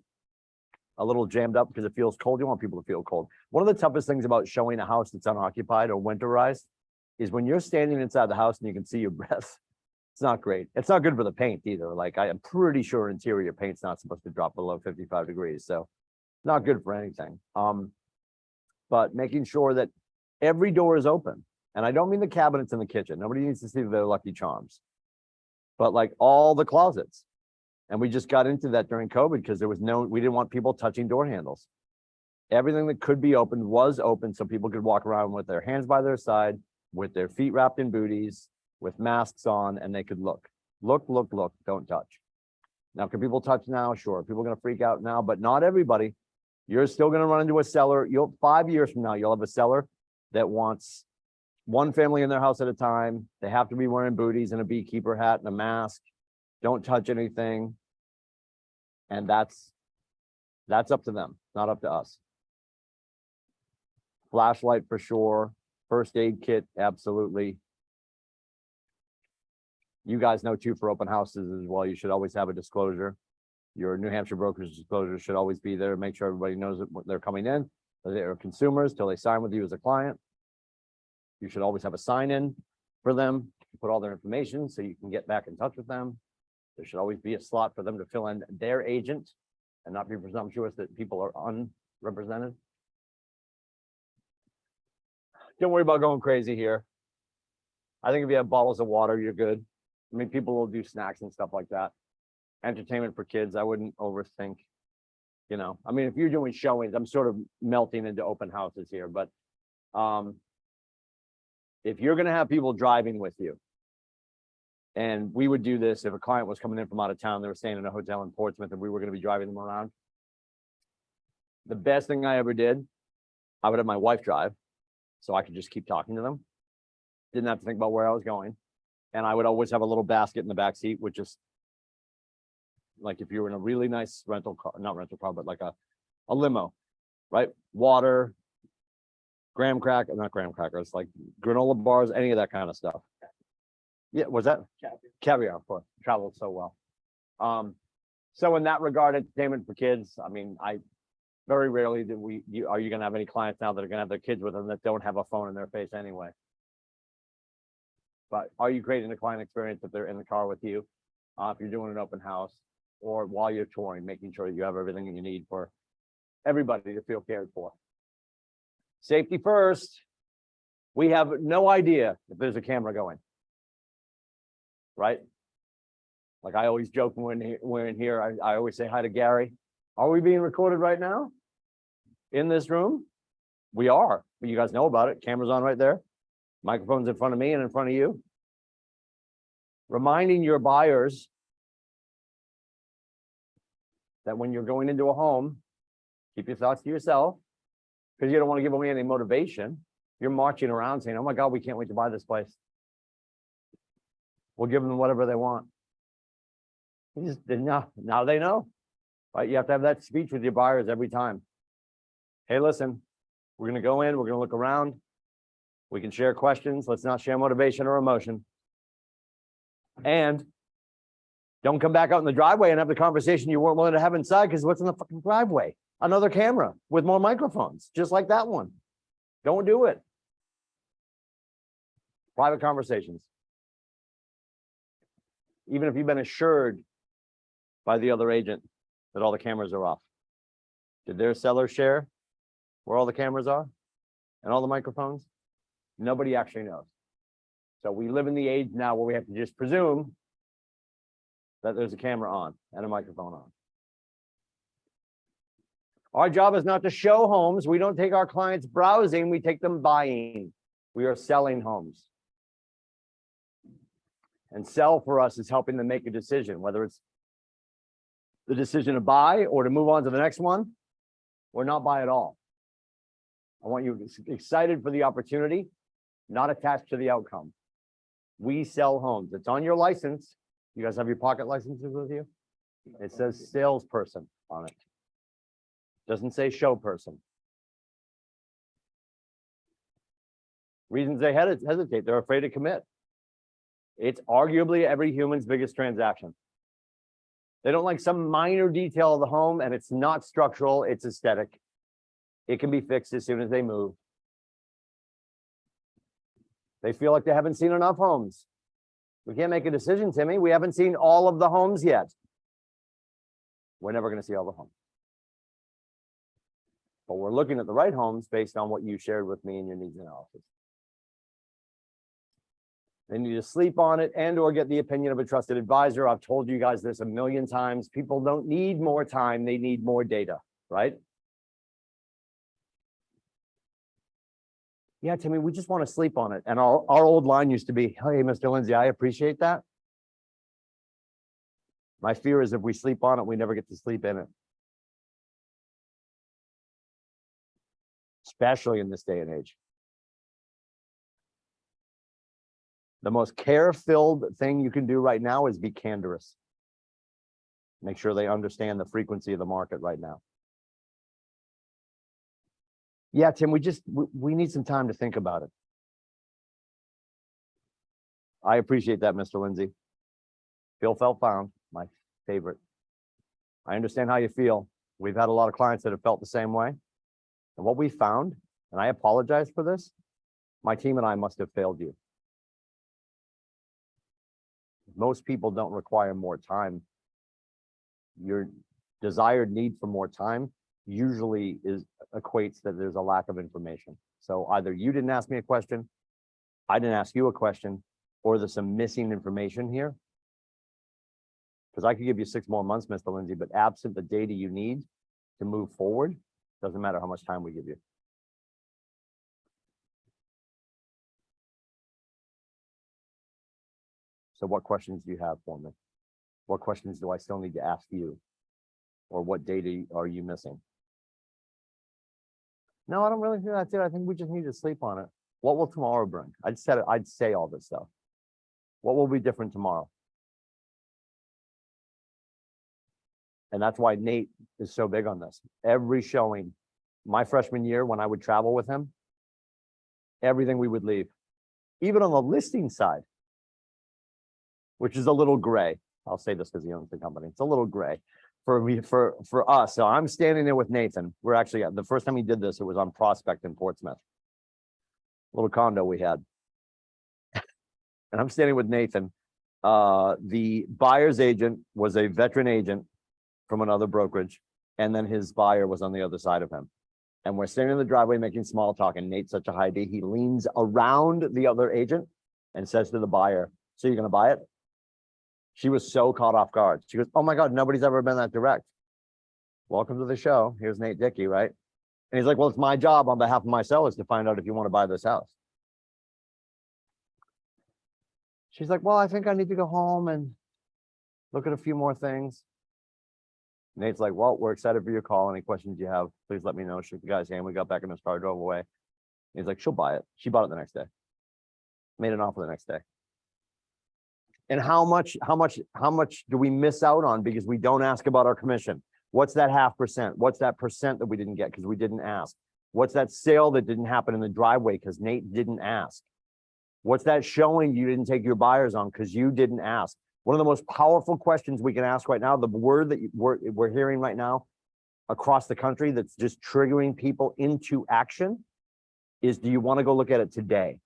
a little jammed up because it feels cold. You want people to feel cold. One of the toughest things about showing a house that's unoccupied or winterized is when you're standing inside the house and you can see your breath. It's not great. It's not good for the paint either. Like I am pretty sure interior paint's not supposed to drop below 55 degrees. So not good for anything. But making sure that every door is open. And I don't mean the cabinets in the kitchen. Nobody needs to see their Lucky Charms. But like all the closets. And we just got into that during COVID because we didn't want people touching door handles. Everything that could be opened was open so people could walk around with their hands by their side, with their feet wrapped in booties, with masks on, and they could look, don't touch. Now, can people touch now? Sure. People are going to freak out now, but not everybody. You're still going to run into a seller. 5 years from now, you'll have a seller that wants one family in their house at a time. They have to be wearing booties and a beekeeper hat and a mask. Don't touch anything. And that's up to them, not up to us. Flashlight for sure. First aid kit, absolutely. You guys know too, for open houses as well, you should always have a disclosure. Your New Hampshire broker's disclosure should always be there. Make sure everybody knows that they're coming in. They're consumers till they sign with you as a client. You should always have a sign in for them, put all their information so you can get back in touch with them. There should always be a slot for them to fill in their agent and not be presumptuous that people are unrepresented. Don't worry about going crazy here. I think if you have bottles of water, you're good. I mean, people will do snacks and stuff like that. Entertainment for kids, I wouldn't overthink. You know, I mean, if you're doing showings, I'm sort of melting into open houses here, but if you're gonna have people driving with you, and we would do this if a client was coming in from out of town, they were staying in a hotel in Portsmouth, and we were gonna be driving them around. The best thing I ever did, I would have my wife drive, so I could just keep talking to them. Didn't have to think about where I was going. And I would always have a little basket in the back seat, which is like if you were in a really nice rental car, not rental car, but like a limo, right? Water, not graham crackers, like granola bars, any of that kind of stuff. Yeah, was that? Caviar, of course, traveled so well. So in that regard, entertainment for kids, I mean, I very rarely are you gonna have any clients now that are gonna have their kids with them that don't have a phone in their face anyway? But are you creating a client experience if they're in the car with you? If you're doing an open house or while you're touring, making sure that you have everything that you need for everybody to feel cared for. Safety first. We have no idea if there's a camera going. Right? Like I always joke when we're in here, I always say hi to Gary. Are we being recorded right now? In this room? We are, but you guys know about it. Camera's on right there. Microphone's in front of me and in front of you. Reminding your buyers that when you're going into a home, keep your thoughts to yourself because you don't want to give away any motivation. You're marching around saying, oh my God, we can't wait to buy this place. We'll give them whatever they want. Now they know, right? You have to have that speech with your buyers every time. Hey, listen, we're going to go in, we're going to look around. We can share questions. Let's not share motivation or emotion. And don't come back out in the driveway and have the conversation you weren't willing to have inside because what's in the fucking driveway? Another camera with more microphones, just like that one. Don't do it. Private conversations. Even if you've been assured by the other agent that all the cameras are off. Did their seller share where all the cameras are and all the microphones? Nobody actually knows. So we live in the age now where we have to just presume that there's a camera on and a microphone on. Our job is not to show homes. We don't take our clients browsing, we take them buying. We are selling homes. And sell for us is helping them make a decision, whether it's the decision to buy or to move on to the next one, or not buy at all. I want you excited for the opportunity, not attached to the outcome. We sell homes. It's on your license. You guys have your pocket licenses with you? It says salesperson on it. Doesn't say show person. Reasons they hesitate, they're afraid to commit. It's arguably every human's biggest transaction. They don't like some minor detail of the home, and it's not structural, it's aesthetic. It can be fixed as soon as they move. They feel like they haven't seen enough homes. We can't make a decision, Timmy. We haven't seen all of the homes yet. We're never going to see all the homes. But we're looking at the right homes based on what you shared with me in your needs analysis. They need to sleep on it and or get the opinion of a trusted advisor. I've told you guys this a million times. People don't need more time. They need more data, right? Yeah, Timmy, we just want to sleep on it. And our old line used to be, hey, Mr. Lindsay, I appreciate that. My fear is if we sleep on it, we never get to sleep in it. Especially in this day and age. The most care-filled thing you can do right now is be candorous. Make sure they understand the frequency of the market right now. Yeah, Tim, we need some time to think about it. I appreciate that, Mr. Lindsay. Feel felt found, my favorite. I understand how you feel. We've had a lot of clients that have felt the same way. And what we found, and I apologize for this, my team and I must have failed you. Most people don't require more time. Your desired need for more time usually equates that there's a lack of information. So either you didn't ask me a question, I didn't ask you a question, or there's some missing information here. Because I could give you 6 more months, Mr. Lindsay, but absent the data you need to move forward, doesn't matter how much time we give you. So what questions do you have for me? What questions do I still need to ask you? Or what data are you missing? No, I don't really think that's it. I think we just need to sleep on it. What will tomorrow bring? I'd say all this stuff. What will be different tomorrow? And that's why Nate is so big on this. Every showing, my freshman year, when I would travel with him, everything we would leave, even on the listing side, which is a little gray. I'll say this because he owns the company. It's a little gray for me, for us. So I'm standing there with Nathan. We're actually, the first time he did this, it was on Prospect in Portsmouth. Little condo we had. And I'm standing with Nathan. The buyer's agent was a veteran agent from another brokerage. And then his buyer was on the other side of him. And we're standing in the driveway making small talk. And Nate's such a high D. He leans around the other agent and says to the buyer, so you're going to buy it? She was so caught off guard. She goes, oh my God, nobody's ever been that direct. Welcome to the show. Here's Nate Dickey, right? And he's like, well, it's my job on behalf of my sellers to find out if you want to buy this house. She's like, well, I think I need to go home and look at a few more things. Nate's like, well, we're excited for your call. Any questions you have, please let me know. Shook the guy's hand. We got back in his car, drove away. He's like, she'll buy it. She bought it the next day. Made an offer the next day. And how much do we miss out on because we don't ask about our commission? What's that 0.5%? What's that percent that we didn't get because we didn't ask? What's that sale that didn't happen in the driveway because Nate didn't ask? What's that showing you didn't take your buyers on because you didn't ask? One of the most powerful questions we can ask right now, the word that we're hearing right now across the country that's just triggering people into action is, do you want to go look at it today?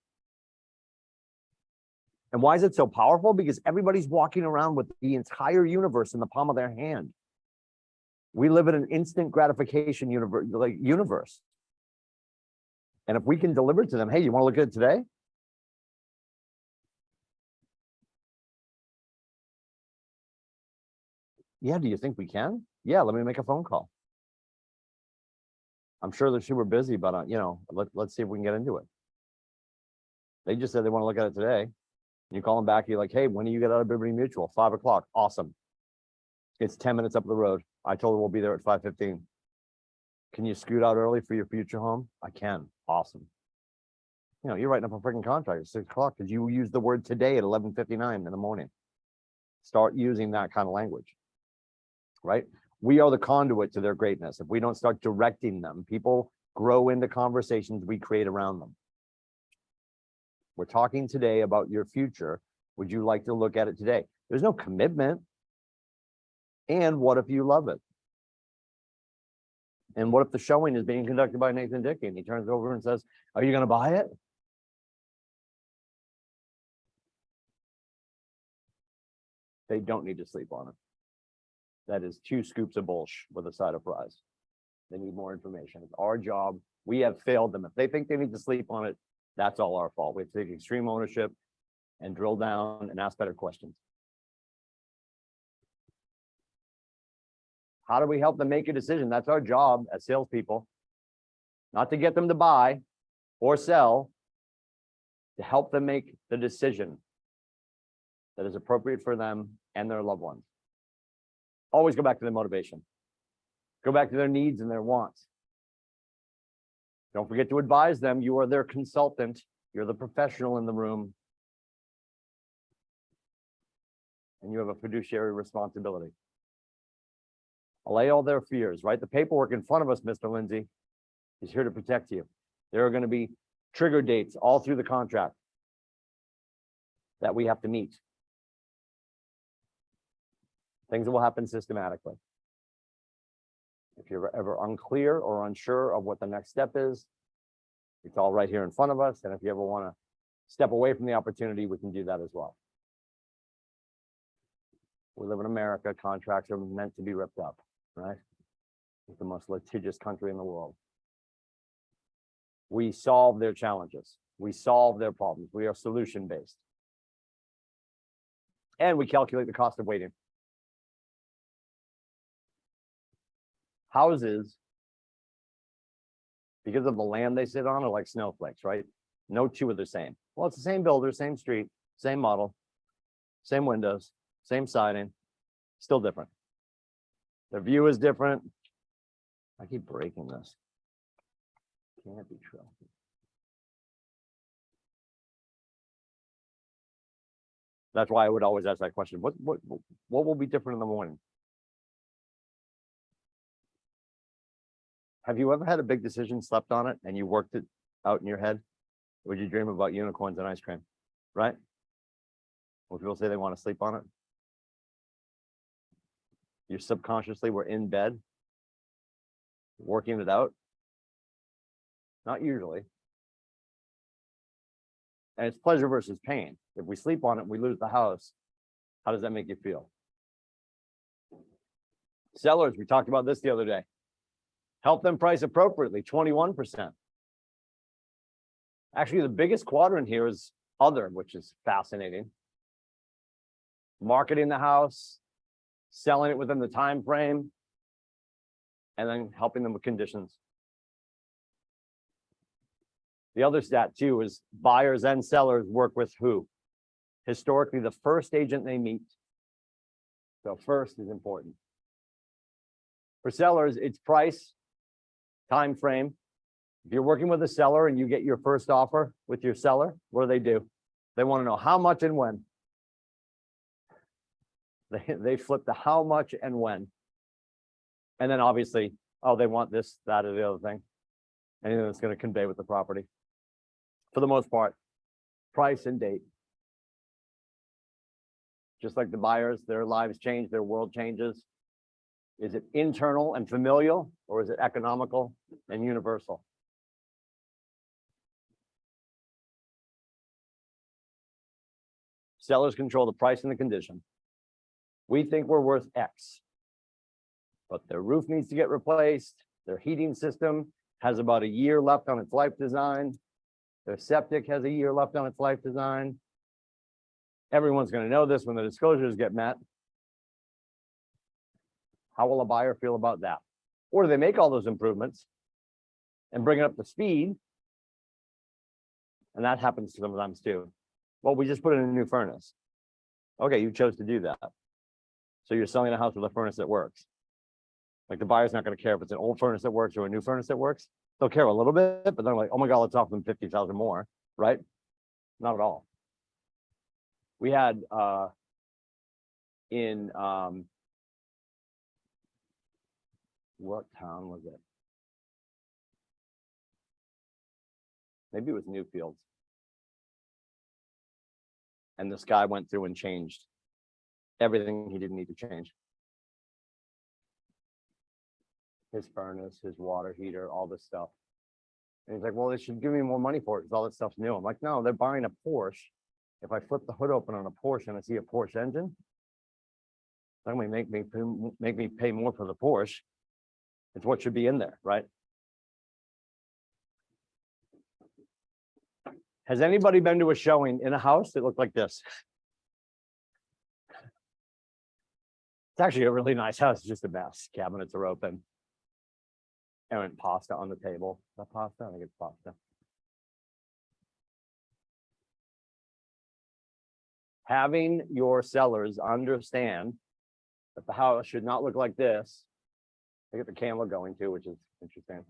And why is it so powerful? Because everybody's walking around with the entire universe in the palm of their hand. We live in an instant gratification universe. And if we can deliver to them, hey, you want to look at it today? Yeah, do you think we can? Yeah, let me make a phone call. I'm sure they're super busy, but let's see if we can get into it. They just said they want to look at it today. You call them back, you're like, hey, when do you get out of Liberty Mutual? 5 o'clock. Awesome. It's 10 minutes up the road. I told her we'll be there at 5:15. Can you scoot out early for your future home? I can. Awesome. You're writing up a freaking contract at 6 o'clock because you used the word today at 11:59 in the morning. Start using that kind of language, right? We are the conduit to their greatness. If we don't start directing them, people grow into conversations we create around them. We're talking today about your future. Would you like to look at it today? There's no commitment. And what if you love it? And what if the showing is being conducted by Nathan Dickey and he turns over and says, are you going to buy it? They don't need to sleep on it. That is 2 scoops of bullshit with a side of fries. They need more information. It's our job. We have failed them. If they think they need to sleep on it, that's all our fault. We have to take extreme ownership and drill down and ask better questions. How do we help them make a decision? That's our job as salespeople. Not to get them to buy or sell, to help them make the decision that is appropriate for them and their loved ones. Always go back to their motivation. Go back to their needs and their wants. Don't forget to advise them. You are their consultant. You're the professional in the room. And you have a fiduciary responsibility. Allay all their fears, right? The paperwork in front of us, Mr. Lindsay, is here to protect you. There are going to be trigger dates all through the contract that we have to meet. Things that will happen systematically. If you're ever unclear or unsure of what the next step is, it's all right here in front of us. And if you ever want to step away from the opportunity, we can do that as well. We live in America. Contracts are meant to be ripped up, right? It's the most litigious country in the world. We solve their challenges. We solve their problems. We are solution-based. And we calculate the cost of waiting. Houses, because of the land they sit on, are like snowflakes, right? No two are the same. Well, it's the same builder, same street, same model, same windows, same siding, still different. The view is different. I keep breaking this. Can't be true. That's why I would always ask that question. What will be different in the morning? Have you ever had a big decision, slept on it, and you worked it out in your head? Or would you dream about unicorns and ice cream? Right? When people say they want to sleep on it. You subconsciously were in bed, working it out. Not usually. And it's pleasure versus pain. If we sleep on it, we lose the house. How does that make you feel? Sellers, we talked about this the other day. Help them price appropriately, 21%. Actually, the biggest quadrant here is other, which is fascinating. Marketing the house, selling it within the time frame, and then helping them with conditions. The other stat too is buyers and sellers work with who? Historically, the first agent they meet. So first is important. For sellers, it's price, time frame. If you're working with a seller and you get your first offer with your seller, what do? They want to know how much and when. They flip the how much and when. And then obviously, oh, they want this, that, or the other thing. Anything that's going to convey with the property. For the most part, price and date. Just like the buyers, their lives change, their world changes. Is it internal and familial, or is it economical and universal? Sellers control the price and the condition. We think we're worth X, but their roof needs to get replaced. Their heating system has about a year left on its life design. Their septic has a year left on its life design. Everyone's going to know this when the disclosures get met. How will a buyer feel about that? Or do they make all those improvements and bring it up to speed? And that happens sometimes too. Well, we just put in a new furnace. Okay, you chose to do that. So you're selling a house with a furnace that works. Like the buyer's not going to care if it's an old furnace that works or a new furnace that works. They'll care a little bit, but they're like, oh my God, let's offer them 50,000 more, right? Not at all. We had in what town was it? Maybe it was Newfields. And this guy went through and changed everything he didn't need to change. His furnace, his water heater, all this stuff. And he's like, well, they should give me more money for it because all that stuff's new. I'm like, no, they're buying a Porsche. If I flip the hood open on a Porsche and I see a Porsche engine, that may make me pay more for the Porsche. It's what should be in there, right? Has anybody been to a showing in a house that looked like this? It's actually a really nice house. It's just a mess. Cabinets are open. And pasta on the table. Is that pasta? I think it's pasta. Having your sellers understand that the house should not look like this. I get the candle going too, which is interesting.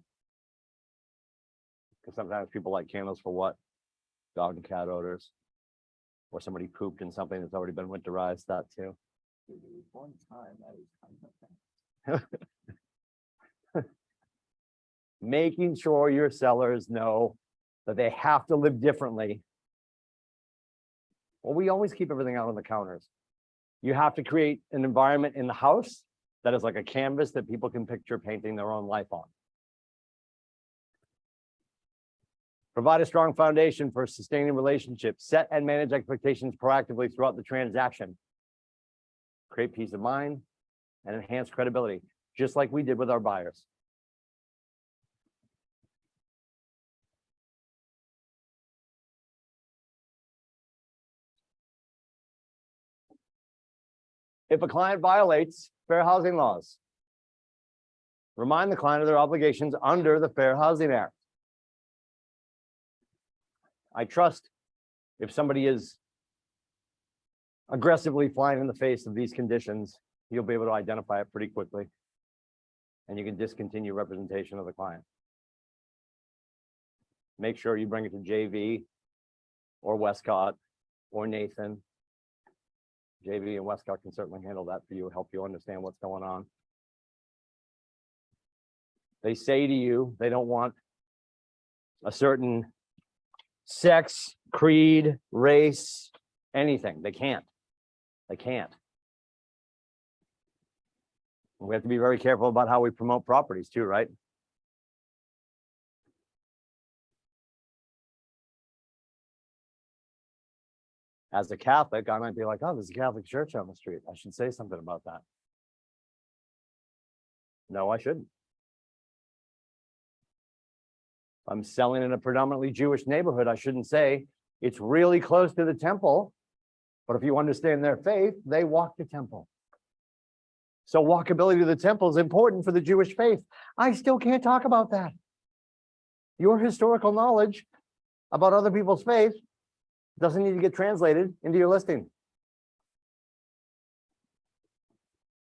Because sometimes people like candles for what? Dog and cat odors. Or somebody pooped in something that's already been winterized, that too. One time that was kind of. Making sure your sellers know that they have to live differently. Well, we always keep everything out on the counters. You have to create an environment in the house that is like a canvas that people can picture painting their own life on. Provide a strong foundation for sustaining relationships. Set and manage expectations proactively throughout the transaction. Create peace of mind and enhance credibility, just like we did with our buyers. If a client violates fair housing laws, remind the client of their obligations under the Fair Housing Act. I trust if somebody is aggressively flying in the face of these conditions, you'll be able to identify it pretty quickly. And you can discontinue representation of the client. Make sure you bring it to JV or Westcott or Nathan. JV and Westcott can certainly handle that for you, help you understand what's going on. They say to you, they don't want a certain sex, creed, race, anything. They can't. They can't. We have to be very careful about how we promote properties too, right? As a Catholic, I might be like, oh, there's a Catholic church on the street. I should say something about that. No, I shouldn't. I'm selling in a predominantly Jewish neighborhood. I shouldn't say it's really close to the temple, but if you understand their faith, they walk the temple. So walkability to the temple is important for the Jewish faith. I still can't talk about that. Your historical knowledge about other people's faith doesn't need to get translated into your listing.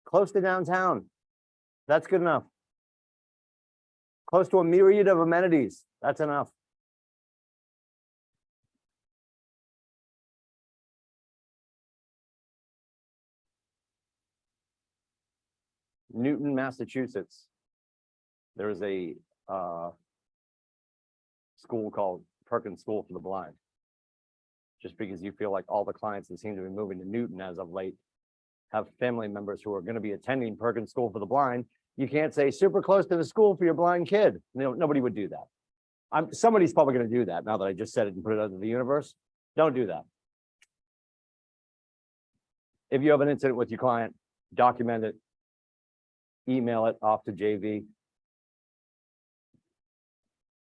Close to downtown, that's good enough. Close to a myriad of amenities, that's enough. Newton, Massachusetts. There is a school called Perkins School for the Blind. Just because you feel like all the clients that seem to be moving to Newton as of late have family members who are going to be attending Perkins School for the Blind, you can't say super close to the school for your blind kid. Nobody would do that. Somebody's probably going to do that now that I just said it and put it out into the universe. Don't do that. If you have an incident with your client, document it, email it off to JV.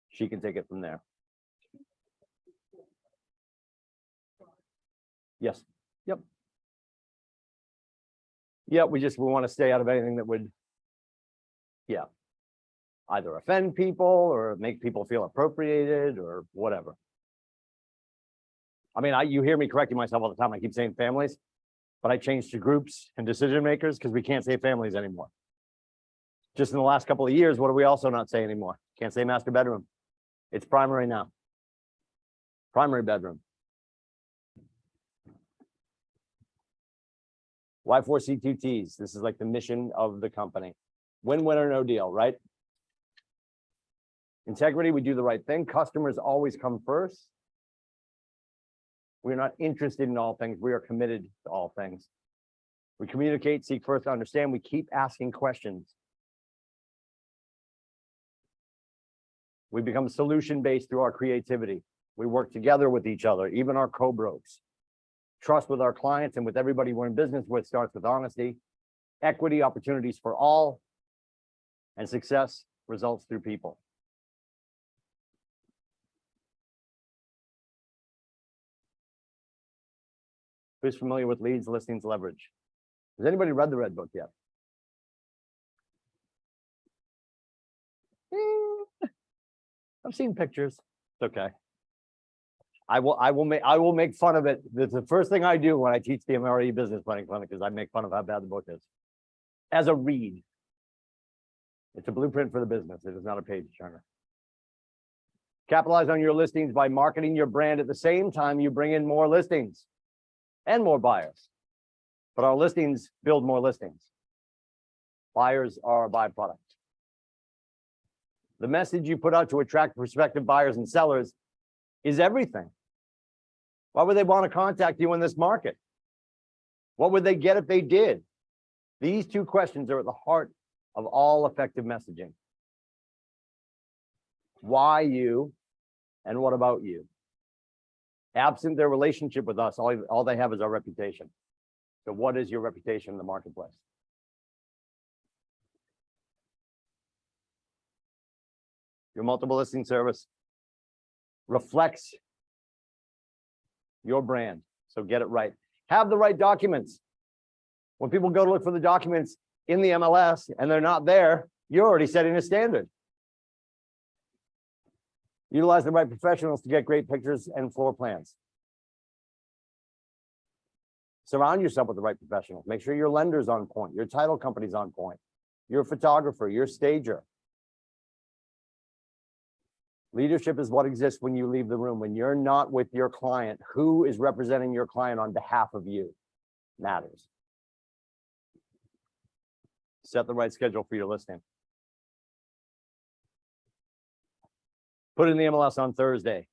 She can take it from there. Yes. Yep. Yeah, we want to stay out of anything that would, yeah, either offend people or make people feel appropriated or whatever. I mean, you hear me correcting myself all the time. I keep saying families, but I changed to groups and decision makers because we can't say families anymore. Just in the last couple of years, what do we also not say anymore? Can't say master bedroom. It's primary now. Primary bedroom. Y4C2Ts. This is like the mission of the company. Win-win or no deal, right? Integrity, we do the right thing. Customers always come first. We're not interested in all things. We are committed to all things. We communicate, seek first to understand. We keep asking questions. We become solution-based through our creativity. We work together with each other, even our co-brokes. Trust with our clients and with everybody we're in business with starts with honesty, equity, opportunities for all. And success results through people. Who's familiar with leads, listings, leverage? Has anybody read the Red Book yet? I've seen pictures. It's okay. I will make fun of it. That's the first thing I do when I teach the MRE Business Planning Clinic is I make fun of how bad the book is. As a read. It's a blueprint for the business. It is not a page turner. Capitalize on your listings by marketing your brand at the same time you bring in more listings and more buyers. But our listings build more listings. Buyers are a byproduct. The message you put out to attract prospective buyers and sellers is everything. Why would they want to contact you in this market? What would they get if they did? These two questions are at the heart of all effective messaging. Why you and what about you? Absent their relationship with us, all they have is our reputation. So what is your reputation in the marketplace? Your multiple listing service reflects your brand. So get it right. Have the right documents. When people go to look for the documents in the MLS and they're not there, you're already setting a standard. Utilize the right professionals to get great pictures and floor plans. Surround yourself with the right professionals. Make sure your lender's on point, your title company's on point, your photographer, your stager. Leadership is what exists when you leave the room. When you're not with your client, who is representing your client on behalf of you matters. Set the right schedule for your listing. Put in the MLS on Thursday.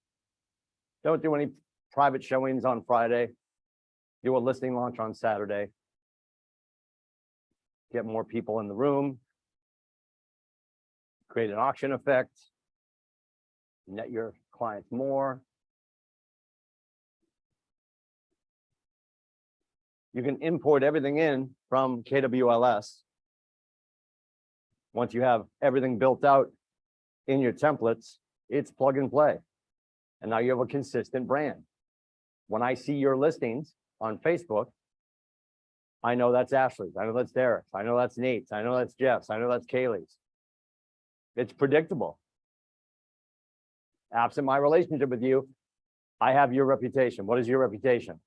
Don't do any private showings on Friday. Do a listing launch on Saturday. Get more people in the room. Create an auction effect. Net your clients more. You can import everything in from KWLS. Once you have everything built out in your templates, it's plug and play. And now you have a consistent brand. When I see your listings on Facebook, I know that's Ashley's. I know that's Derek's. I know that's Nate's. I know that's Jeff's. I know that's Kaylee's. It's predictable. Absent my relationship with you, I have your reputation. What is your reputation?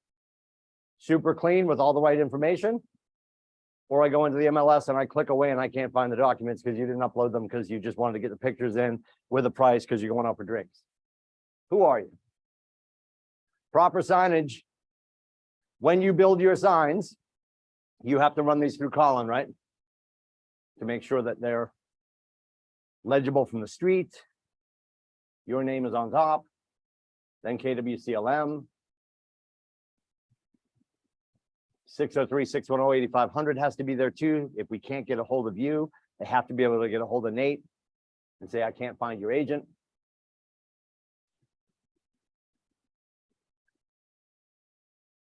Super clean with all the right information? Or I go into the MLS and I click away and I can't find the documents because you didn't upload them because you just wanted to get the pictures in with a price because you're going out for drinks. Who are you? Proper signage. When you build your signs, you have to run these through Colin, right? To make sure that they're legible from the street. Your name is on top, then KWCLM. 603-610-8500 has to be there too. If we can't get a hold of you, they have to be able to get a hold of Nate and say, I can't find your agent.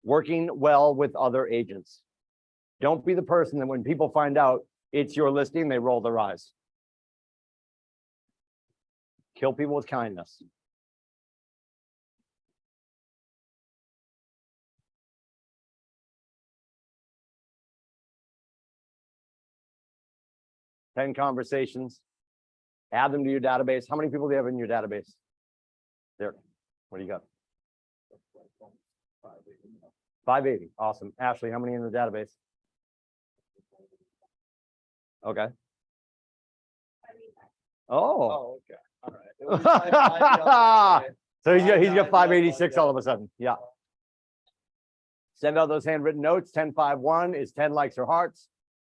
Working well with other agents. Don't be the person that when people find out it's your listing, they roll their eyes. Kill people with kindness. Ten conversations. Add them to your database. How many people do you have in your database? There. What do you got? 580. Awesome. Ashley, how many in the database? Okay. Oh. Oh, okay. All right. It was 590. So he's got 590, 586 yeah. all of a sudden. Yeah. Send out those handwritten notes. 1051 is 10 likes or hearts.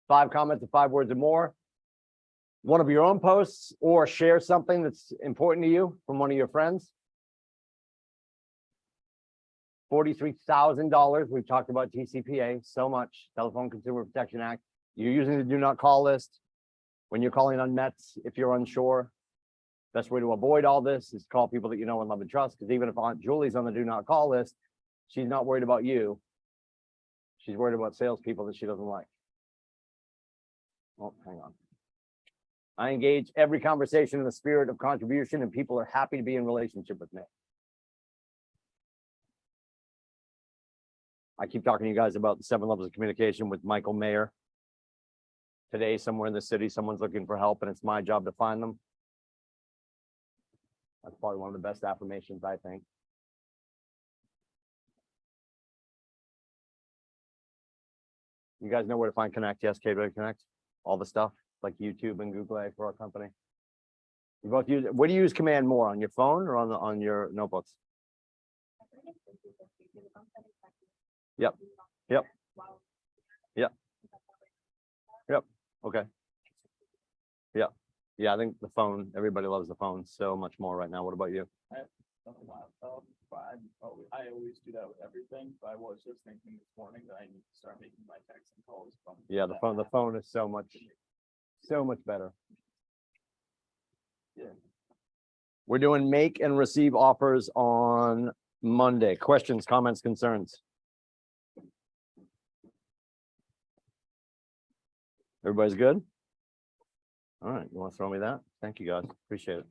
5 comments or 5 words or more. One of your own posts or share something that's important to you from one of your friends. $43,000. We've talked about TCPA so much, Telephone Consumer Protection Act. You're using the do not call list. When you're calling on Mets, if you're unsure, best way to avoid all this is call people that you know and love and trust. Because even if Aunt Julie's on the do not call list, she's not worried about you. She's worried about salespeople that she doesn't like. Oh, hang on. I engage every conversation in the spirit of contribution, and people are happy to be in relationship with me. I keep talking to you guys about the 7 levels of communication with Michael Mayer. Today, somewhere in the city, someone's looking for help, and it's my job to find them. That's probably one of the best affirmations, I think. You guys know where to find Connect? Yes, Gateway Connect, all the stuff like YouTube and Google A for our company. You both use, what do you use Command more, on your phone or on your notebooks? I think it's 50-50, because if I'm setting seconds, Yep. Yep. wow. Yep. Okay. Yeah, I think the phone, everybody loves the phone so much more right now. What about you? Something laptop, but I always do that with everything, but I was just thinking this morning that I need to start making my texts and calls from. Yeah, the phone is so much better. Yeah. We're doing make and receive offers on Monday. Questions, comments, concerns? Everybody's good? All right, you want to throw me that? Thank you, guys. Appreciate it.